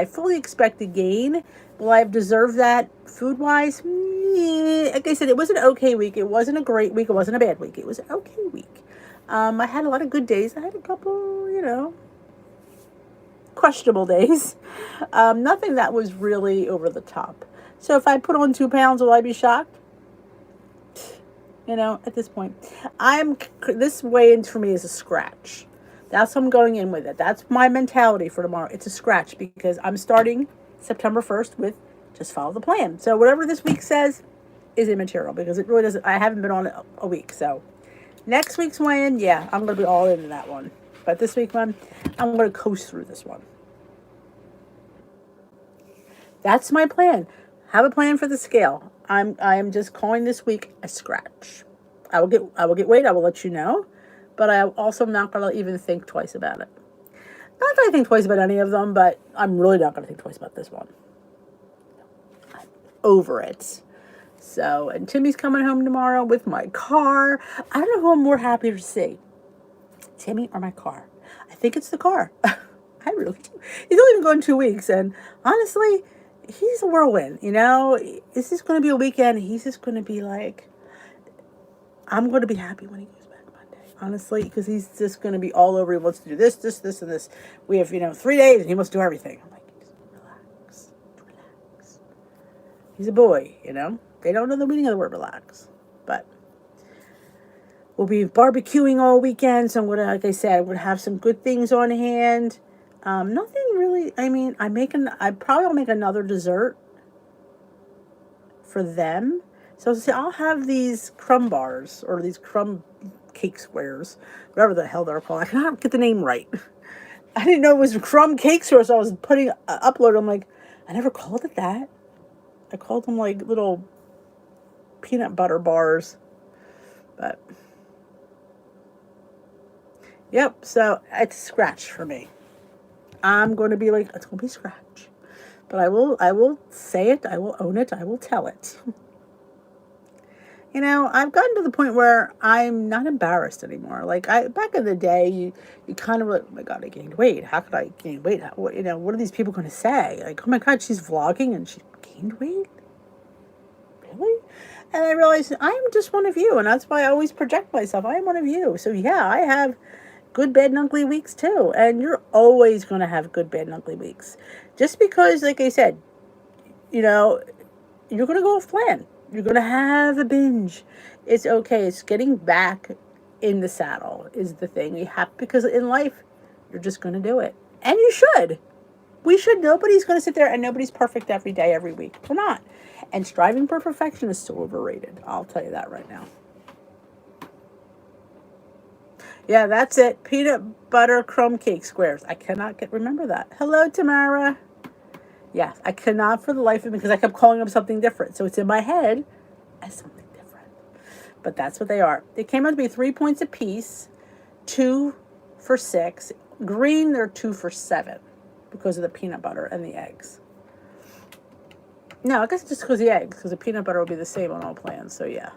fully expect to gain. Will I have deserved that food wise? Like I said, it was an okay week. It wasn't a great week. It wasn't a bad week. It was an okay week. I had a lot of good days. I had a couple, questionable days. Nothing that was really over the top. So if I put on 2 pounds, will I be shocked? At this point, this weigh-in for me is a scratch. That's how I'm going in with it. That's my mentality for tomorrow. It's a scratch because I'm starting September 1st with just follow the plan. So whatever this week says is immaterial because it really doesn't. I haven't been on it a week. So next week's weigh-in, yeah, I'm going to be all into that one. But this week one, I'm going to coast through this one. That's my plan. Have a plan for the scale. I am just calling this week a scratch. I will get weight. I will let you know, but I also am not going to even think twice about it. Not that I think twice about any of them, but I'm really not going to think twice about this one. I'm over it. So, and Timmy's coming home tomorrow with my car. I don't know who I'm more happy to see, Timmy or my car. I think it's the car. I really do. He's only been going 2 weeks, and honestly, he's a whirlwind. Is this going to be a weekend? He's just going to be like, I'm going to be happy when he goes back Monday, honestly, because he's just going to be all over. He wants to do this, this, this, and this. We have, 3 days, and he wants to do everything. I'm like, just relax. He's a boy, They don't know the meaning of the word relax. But we'll be barbecuing all weekend. So I'm gonna, like I said, I'm gonna have some good things on hand. Nothing really. I mean, I probably will make another dessert for them. So see, I'll have these crumb bars or these crumb cake squares, whatever the hell they're called. I cannot get the name right. I didn't know it was crumb cake squares. So I was putting upload. I'm like, I never called it that. I called them like little peanut butter bars, but yep. So it's scratch for me. I'm going to be like, it's going to be scratch, but I will say it. I will own it. I will tell it. I've gotten to the point where I'm not embarrassed anymore. Like back in the day, you kind of like, oh my God, I gained weight. How could I gain weight? What are these people going to say? Like, oh my God, she's vlogging and she gained weight? Really? And I realized I'm just one of you, and that's why I always project myself. I am one of you. So yeah, I have good, bad, and ugly weeks too. And you're always going to have good, bad, and ugly weeks. Just because, like I said, you're going to go off plan. You're going to have a binge. It's okay. It's getting back in the saddle is the thing. Because in life, you're just going to do it. And you should. We should. Nobody's going to sit there, and nobody's perfect every day, every week. We're not. And striving for perfection is so overrated. I'll tell you that right now. Yeah, that's it. Peanut butter crumb cake squares. I cannot remember that. Hello, Tamara. Yes, I cannot for the life of me, because I kept calling them something different. So it's in my head as something different. But that's what they are. They came out to be 3 points a piece, 2 for $6. Green, they're 2 for $7 because of the peanut butter and the eggs. No, I guess it's just because of the eggs, because the peanut butter will be the same on all plans. So yeah.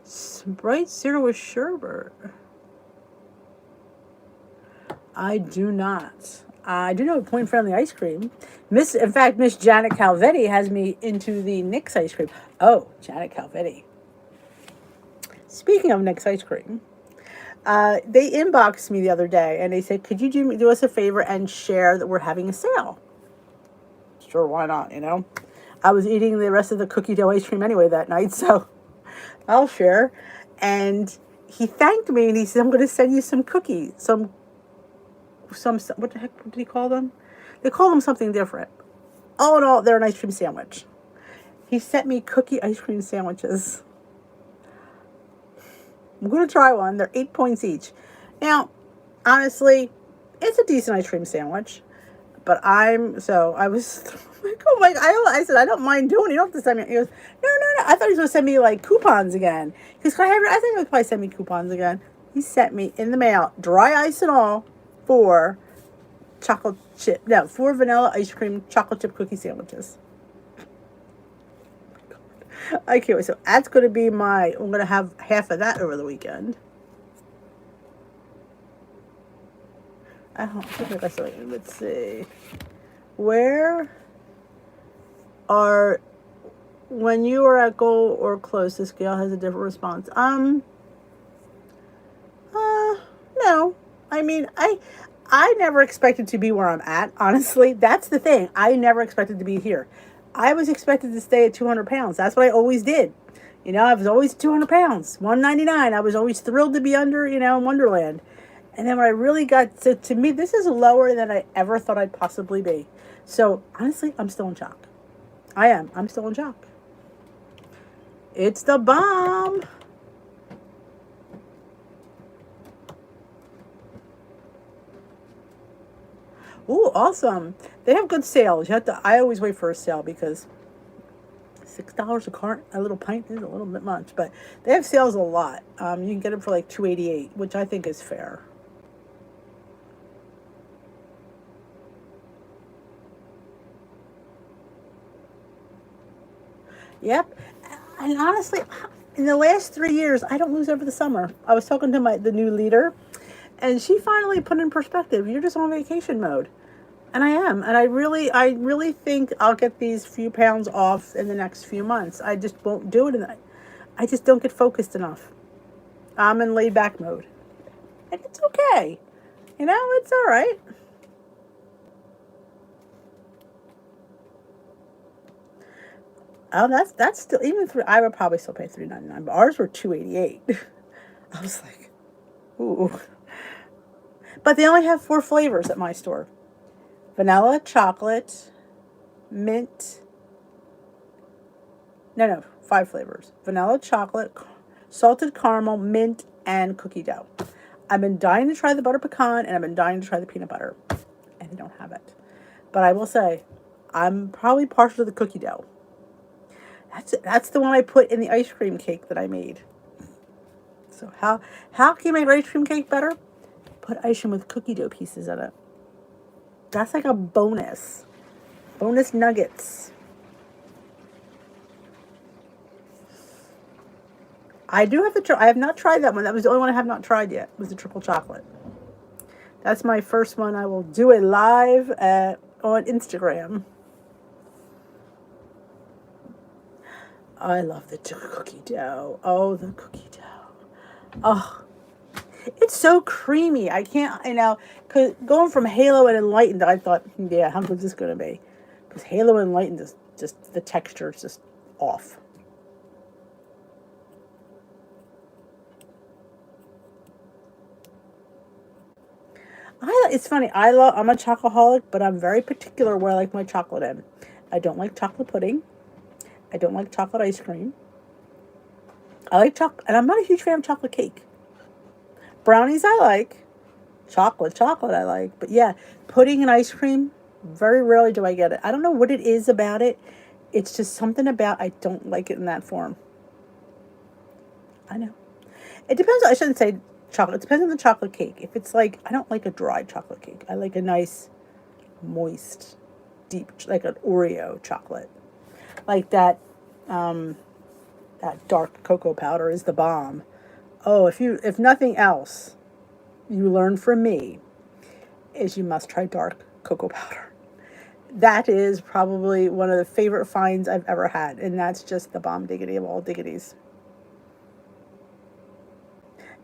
Sprite Zero with sherbet. I do not. I do know point friendly ice cream. Miss Janet Calvetti has me into the Nick's ice cream. Oh, Janet Calvetti. Speaking of Nick's ice cream, they inboxed me the other day and they said, could you do us a favor and share that we're having a sale? Sure, why not, I was eating the rest of the cookie dough ice cream anyway that night, so I'll share. And he thanked me and he said, I'm going to send you some cookies, some, what the heck did he call them? They call them something different. All in all, they're an ice cream sandwich. He sent me cookie ice cream sandwiches. I'm going to try one. They're 8 points each. Now, honestly, it's a decent ice cream sandwich. But I was like, oh my, I said, I don't mind doing it. You don't have to send me. He goes, no. I thought he was going to send me like coupons again. Because I think he'll probably send me coupons again. He sent me in the mail, dry ice and all, 4 vanilla ice cream chocolate chip cookie sandwiches. I can't wait. So that's going to be I'm going to have half of that over the weekend. I don't think I saw it. Let's see. When you are at goal or close, the scale has a different response. No. I mean, I never expected to be where I'm at, honestly. That's the thing. I never expected to be here. I was expected to stay at 200 pounds. That's what I always did. I was always 200 pounds, 199. I was always thrilled to be under, in Wonderland. And then when I really got to me, this is lower than I ever thought I'd possibly be. So honestly, I'm still in shock. I am. I'm still in shock. It's the bomb. Ooh, awesome. They have good sales. I always wait for a sale because $6 a carton, a little pint is a little bit much, but they have sales a lot. You can get them for like $2.88, which I think is fair. Yep. And honestly, in the last 3 years, I don't lose over the summer. I was talking to the new leader, and she finally put in perspective, you're just on vacation mode. And I am. And I really think I'll get these few pounds off in the next few months. I just won't do it. I just don't get focused enough. I'm in laid back mode. And it's okay. It's all right. Oh, that's still even three. I would probably still pay $3.99, but ours were $2.88. I was like, ooh. But they only have 4 flavors at my store: vanilla, chocolate, mint. No, 5 flavors: vanilla, chocolate, salted caramel, mint, and cookie dough. I've been dying to try the butter pecan, and I've been dying to try the peanut butter, and they don't have it. But I will say, I'm probably partial to the cookie dough. That's the one I put in the ice cream cake that I made. So how can you make ice cream cake better? Put ice cream with cookie dough pieces in it. That's like a bonus. Bonus nuggets. I do have to try. I have not tried that one. That was the only one I have not tried yet. Was the triple chocolate. That's my first one. I will do a live on Instagram. I love the cookie dough. Oh, the cookie dough. Oh, it's so creamy. I can't, because going from Halo and Enlightened, I thought, yeah, how good is this going to be? Because Halo and Enlightened is just, the texture is just off. It's funny. I'm a chocoholic, but I'm very particular where I like my chocolate in. I don't like chocolate pudding. I don't like chocolate ice cream. I like chocolate, and I'm not a huge fan of chocolate cake. Brownies I like. Chocolate I like. But yeah, pudding and ice cream, very rarely do I get it. I don't know what it is about it. It's just something about I don't like it in that form. I know. It depends. I shouldn't say chocolate. It depends on the chocolate cake. If it's like, I don't like a dry chocolate cake. I like a nice, moist, deep, like an Oreo chocolate. Like that dark cocoa powder is the bomb. Oh, if nothing else, you learn from me, is you must try dark cocoa powder. That is probably one of the favorite finds I've ever had, and that's just the bomb diggity of all diggities.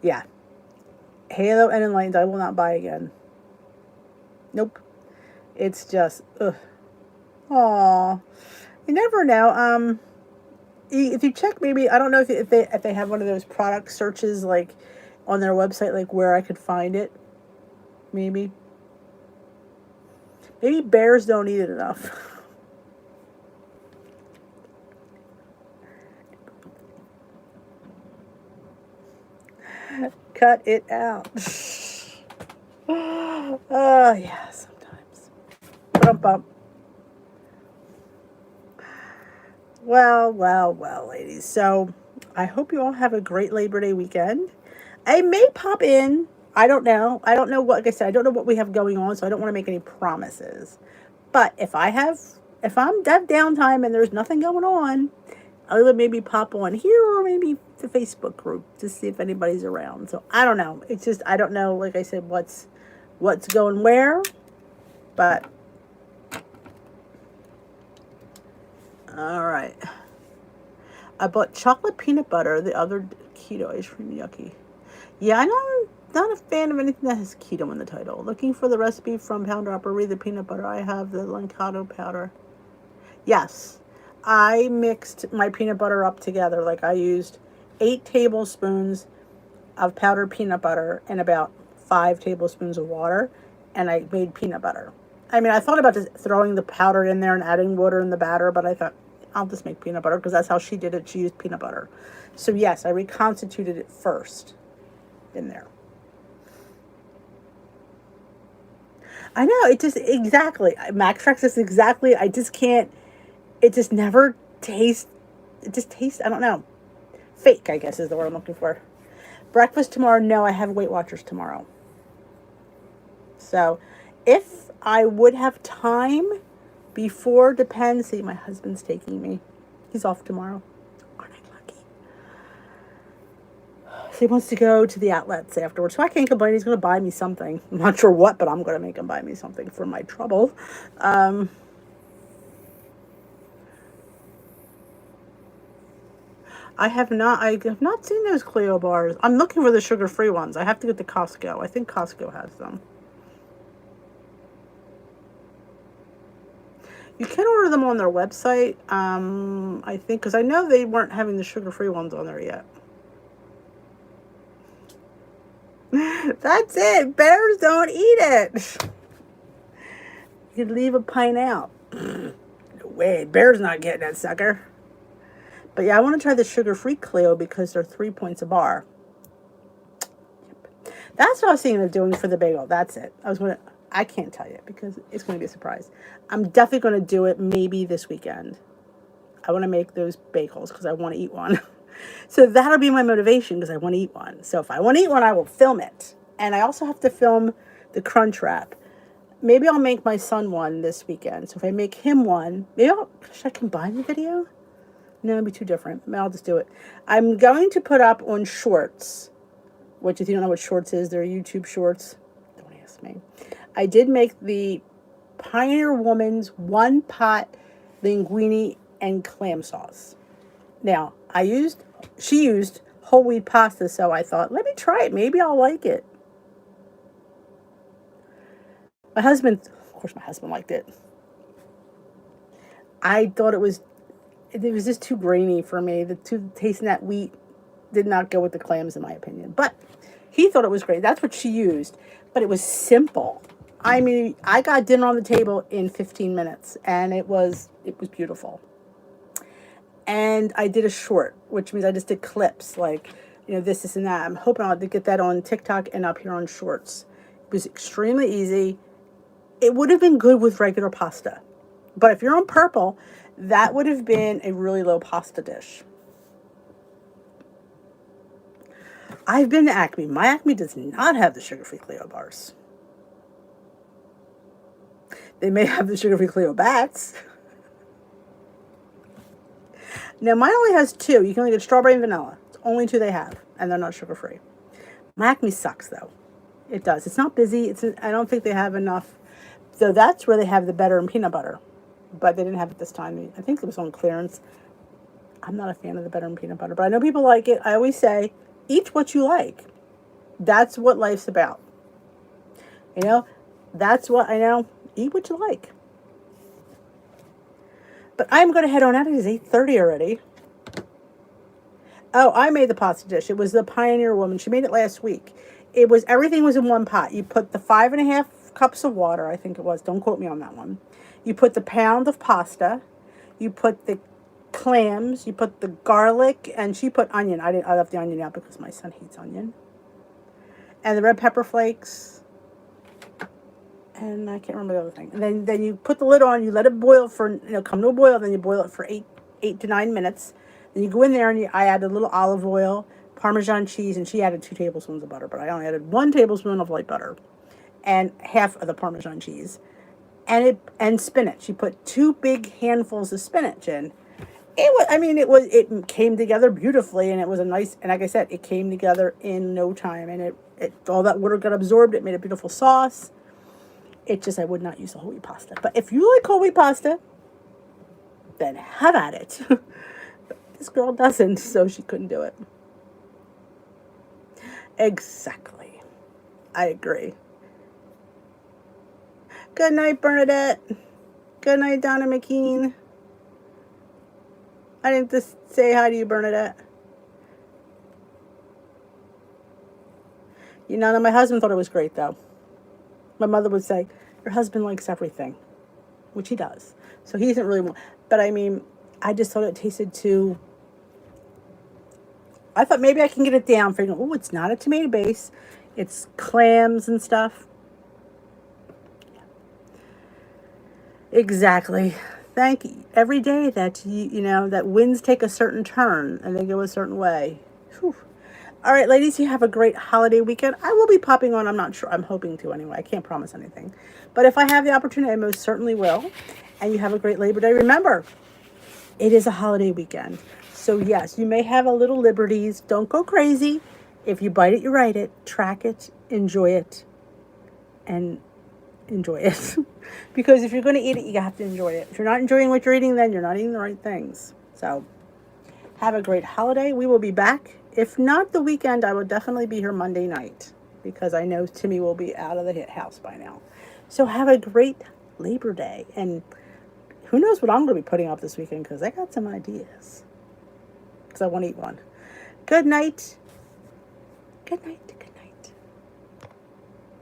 Yeah. Halo and Enlightened I will not buy again. Nope. It's just, ugh. Aw. You never know. If you check, maybe, I don't know if they have one of those product searches like on their website, like where I could find it. Maybe bears don't eat it enough. Cut it out. Oh yeah, sometimes. Bump bump. Well, ladies. So I hope you all have a great Labor Day weekend. I may pop in. I don't know. I don't know what, like I said, I don't know what we have going on, so I don't want to make any promises. But if I'm dead downtime and there's nothing going on, I'll maybe pop on here or maybe the Facebook group to see if anybody's around. So I don't know. It's just, I don't know, like I said, what's going where, but all right. I bought chocolate peanut butter, the other keto ice cream, yucky. Yeah, I'm not a fan of anything that has keto in the title. Looking for the recipe from Pounder Upper, read the peanut butter. I have the Lancado powder. Yes, I mixed my peanut butter up together. Like I used 8 tablespoons of powdered peanut butter and about 5 tablespoons of water, and I made peanut butter. I mean, I thought about just throwing the powder in there and adding water in the batter, but I thought, I'll just make peanut butter because that's how she did it. She used peanut butter. So yes, I reconstituted it first in there. I know, it just, exactly. Max Trax is exactly, I just can't, it just never tastes, I don't know. Fake, I guess is the word I'm looking for. Breakfast tomorrow, no, I have Weight Watchers tomorrow. So, if I would have time before, depends. See, my husband's taking me. He's off tomorrow. Aren't I lucky? So he wants to go to the outlets afterwards. So I can't complain. He's going to buy me something. I'm not sure what, but I'm going to make him buy me something for my trouble. I have not seen those Clio bars. I'm looking for the sugar-free ones. I have to get to Costco. I think Costco has them. You can order them on their website, I think, because I know they weren't having the sugar-free ones on there yet. That's it. Bears don't eat it. You'd leave a pint out. No way. Bear's not getting that sucker. But yeah, I want to try the sugar-free Clio because they're 3 points a bar. That's what I was thinking of doing for the bagel. That's it. I can't tell you because it's going to be a surprise. I'm definitely going to do it maybe this weekend. I want to make those bagels because I want to eat one. So that'll be my motivation because I want to eat one. So if I want to eat one, I will film it. And I also have to film the crunch wrap. Maybe I'll make my son one this weekend. So if I make him one, should I combine the video? No, it'd be too different. I'll just do it. I'm going to put up on Shorts, which if you don't know what Shorts is, they're YouTube Shorts. Don't ask me. I did make the Pioneer Woman's one pot linguine and clam sauce. Now, she used whole wheat pasta, so I thought, let me try it. Maybe I'll like it. My husband liked it. I thought it was just too grainy for me. Tasting that wheat did not go with the clams, in my opinion. But he thought it was great. That's what she used. But it was simple. I mean, I got dinner on the table in 15 minutes, and it was beautiful. And I did a short, which means I just did clips, like, this, and that. I'm hoping I'll get that on TikTok and up here on Shorts. It was extremely easy. It would have been good with regular pasta. But if you're on purple, that would have been a really low pasta dish. I've been to Acme. My Acme does not have the sugar-free Clio bars. They may have the sugar-free Clio bats. Now, mine only has 2. You can only get strawberry and vanilla. It's only 2 they have, and they're not sugar-free. My Acme sucks, though. It does. It's not busy. I don't think they have enough. So that's where they have the butter and peanut butter. But they didn't have it this time. I think it was on clearance. I'm not a fan of the butter and peanut butter, but I know people like it. I always say, eat what you like. That's what life's about. That's what I know. Eat what you like. But I'm going to head on out. It is 8:30 already. Oh, I made the pasta dish. It was the Pioneer Woman. She made it last week. Everything was in one pot. You put the 5.5 cups of water, I think it was. Don't quote me on that one. You put the pound of pasta. You put the clams. You put the garlic. And she put onion. I left the onion out because my son hates onion. And the red pepper flakes. And I can't remember the other thing. And then you put the lid on. You let it boil come to a boil. Then you boil it for 8 to 9 minutes. Then you go in there and I add a little olive oil, Parmesan cheese, and she added 2 tablespoons of butter. But I only added 1 tablespoon of light butter and half of the Parmesan cheese. And spinach. She put 2 big handfuls of spinach in. It came together beautifully, and it was and like I said, it came together in no time, and it all that water got absorbed. It made a beautiful sauce. I would not use the whole wheat pasta. But if you like whole wheat pasta, then have at it. This girl doesn't, so she couldn't do it. Exactly. I agree. Good night, Bernadette. Good night, Donna McKean. I didn't just say hi to you, Bernadette. My husband thought it was great, though. My mother would say, your husband likes everything, which he does. So he isn't really, but I just thought it tasted too, I thought maybe I can get it down, figuring, it's not a tomato base. It's clams and stuff. Exactly. Thank you. Every day that, that winds take a certain turn and they go a certain way. Whew. All right, ladies, you have a great holiday weekend. I will be popping on. I'm not sure. I'm hoping to anyway. I can't promise anything. But if I have the opportunity, I most certainly will. And you have a great Labor Day. Remember, it is a holiday weekend. So, yes, you may have a little liberties. Don't go crazy. If you bite it, you write it. Track it. Enjoy it. And enjoy it. Because if you're going to eat it, you have to enjoy it. If you're not enjoying what you're eating, then you're not eating the right things. So, have a great holiday. We will be back. If not the weekend, I will definitely be here Monday night because I know Timmy will be out of the house by now. So have a great Labor Day. And Who knows what I'm going to be putting up this weekend, because I got some ideas. Because I want to eat one. Good night. Good night.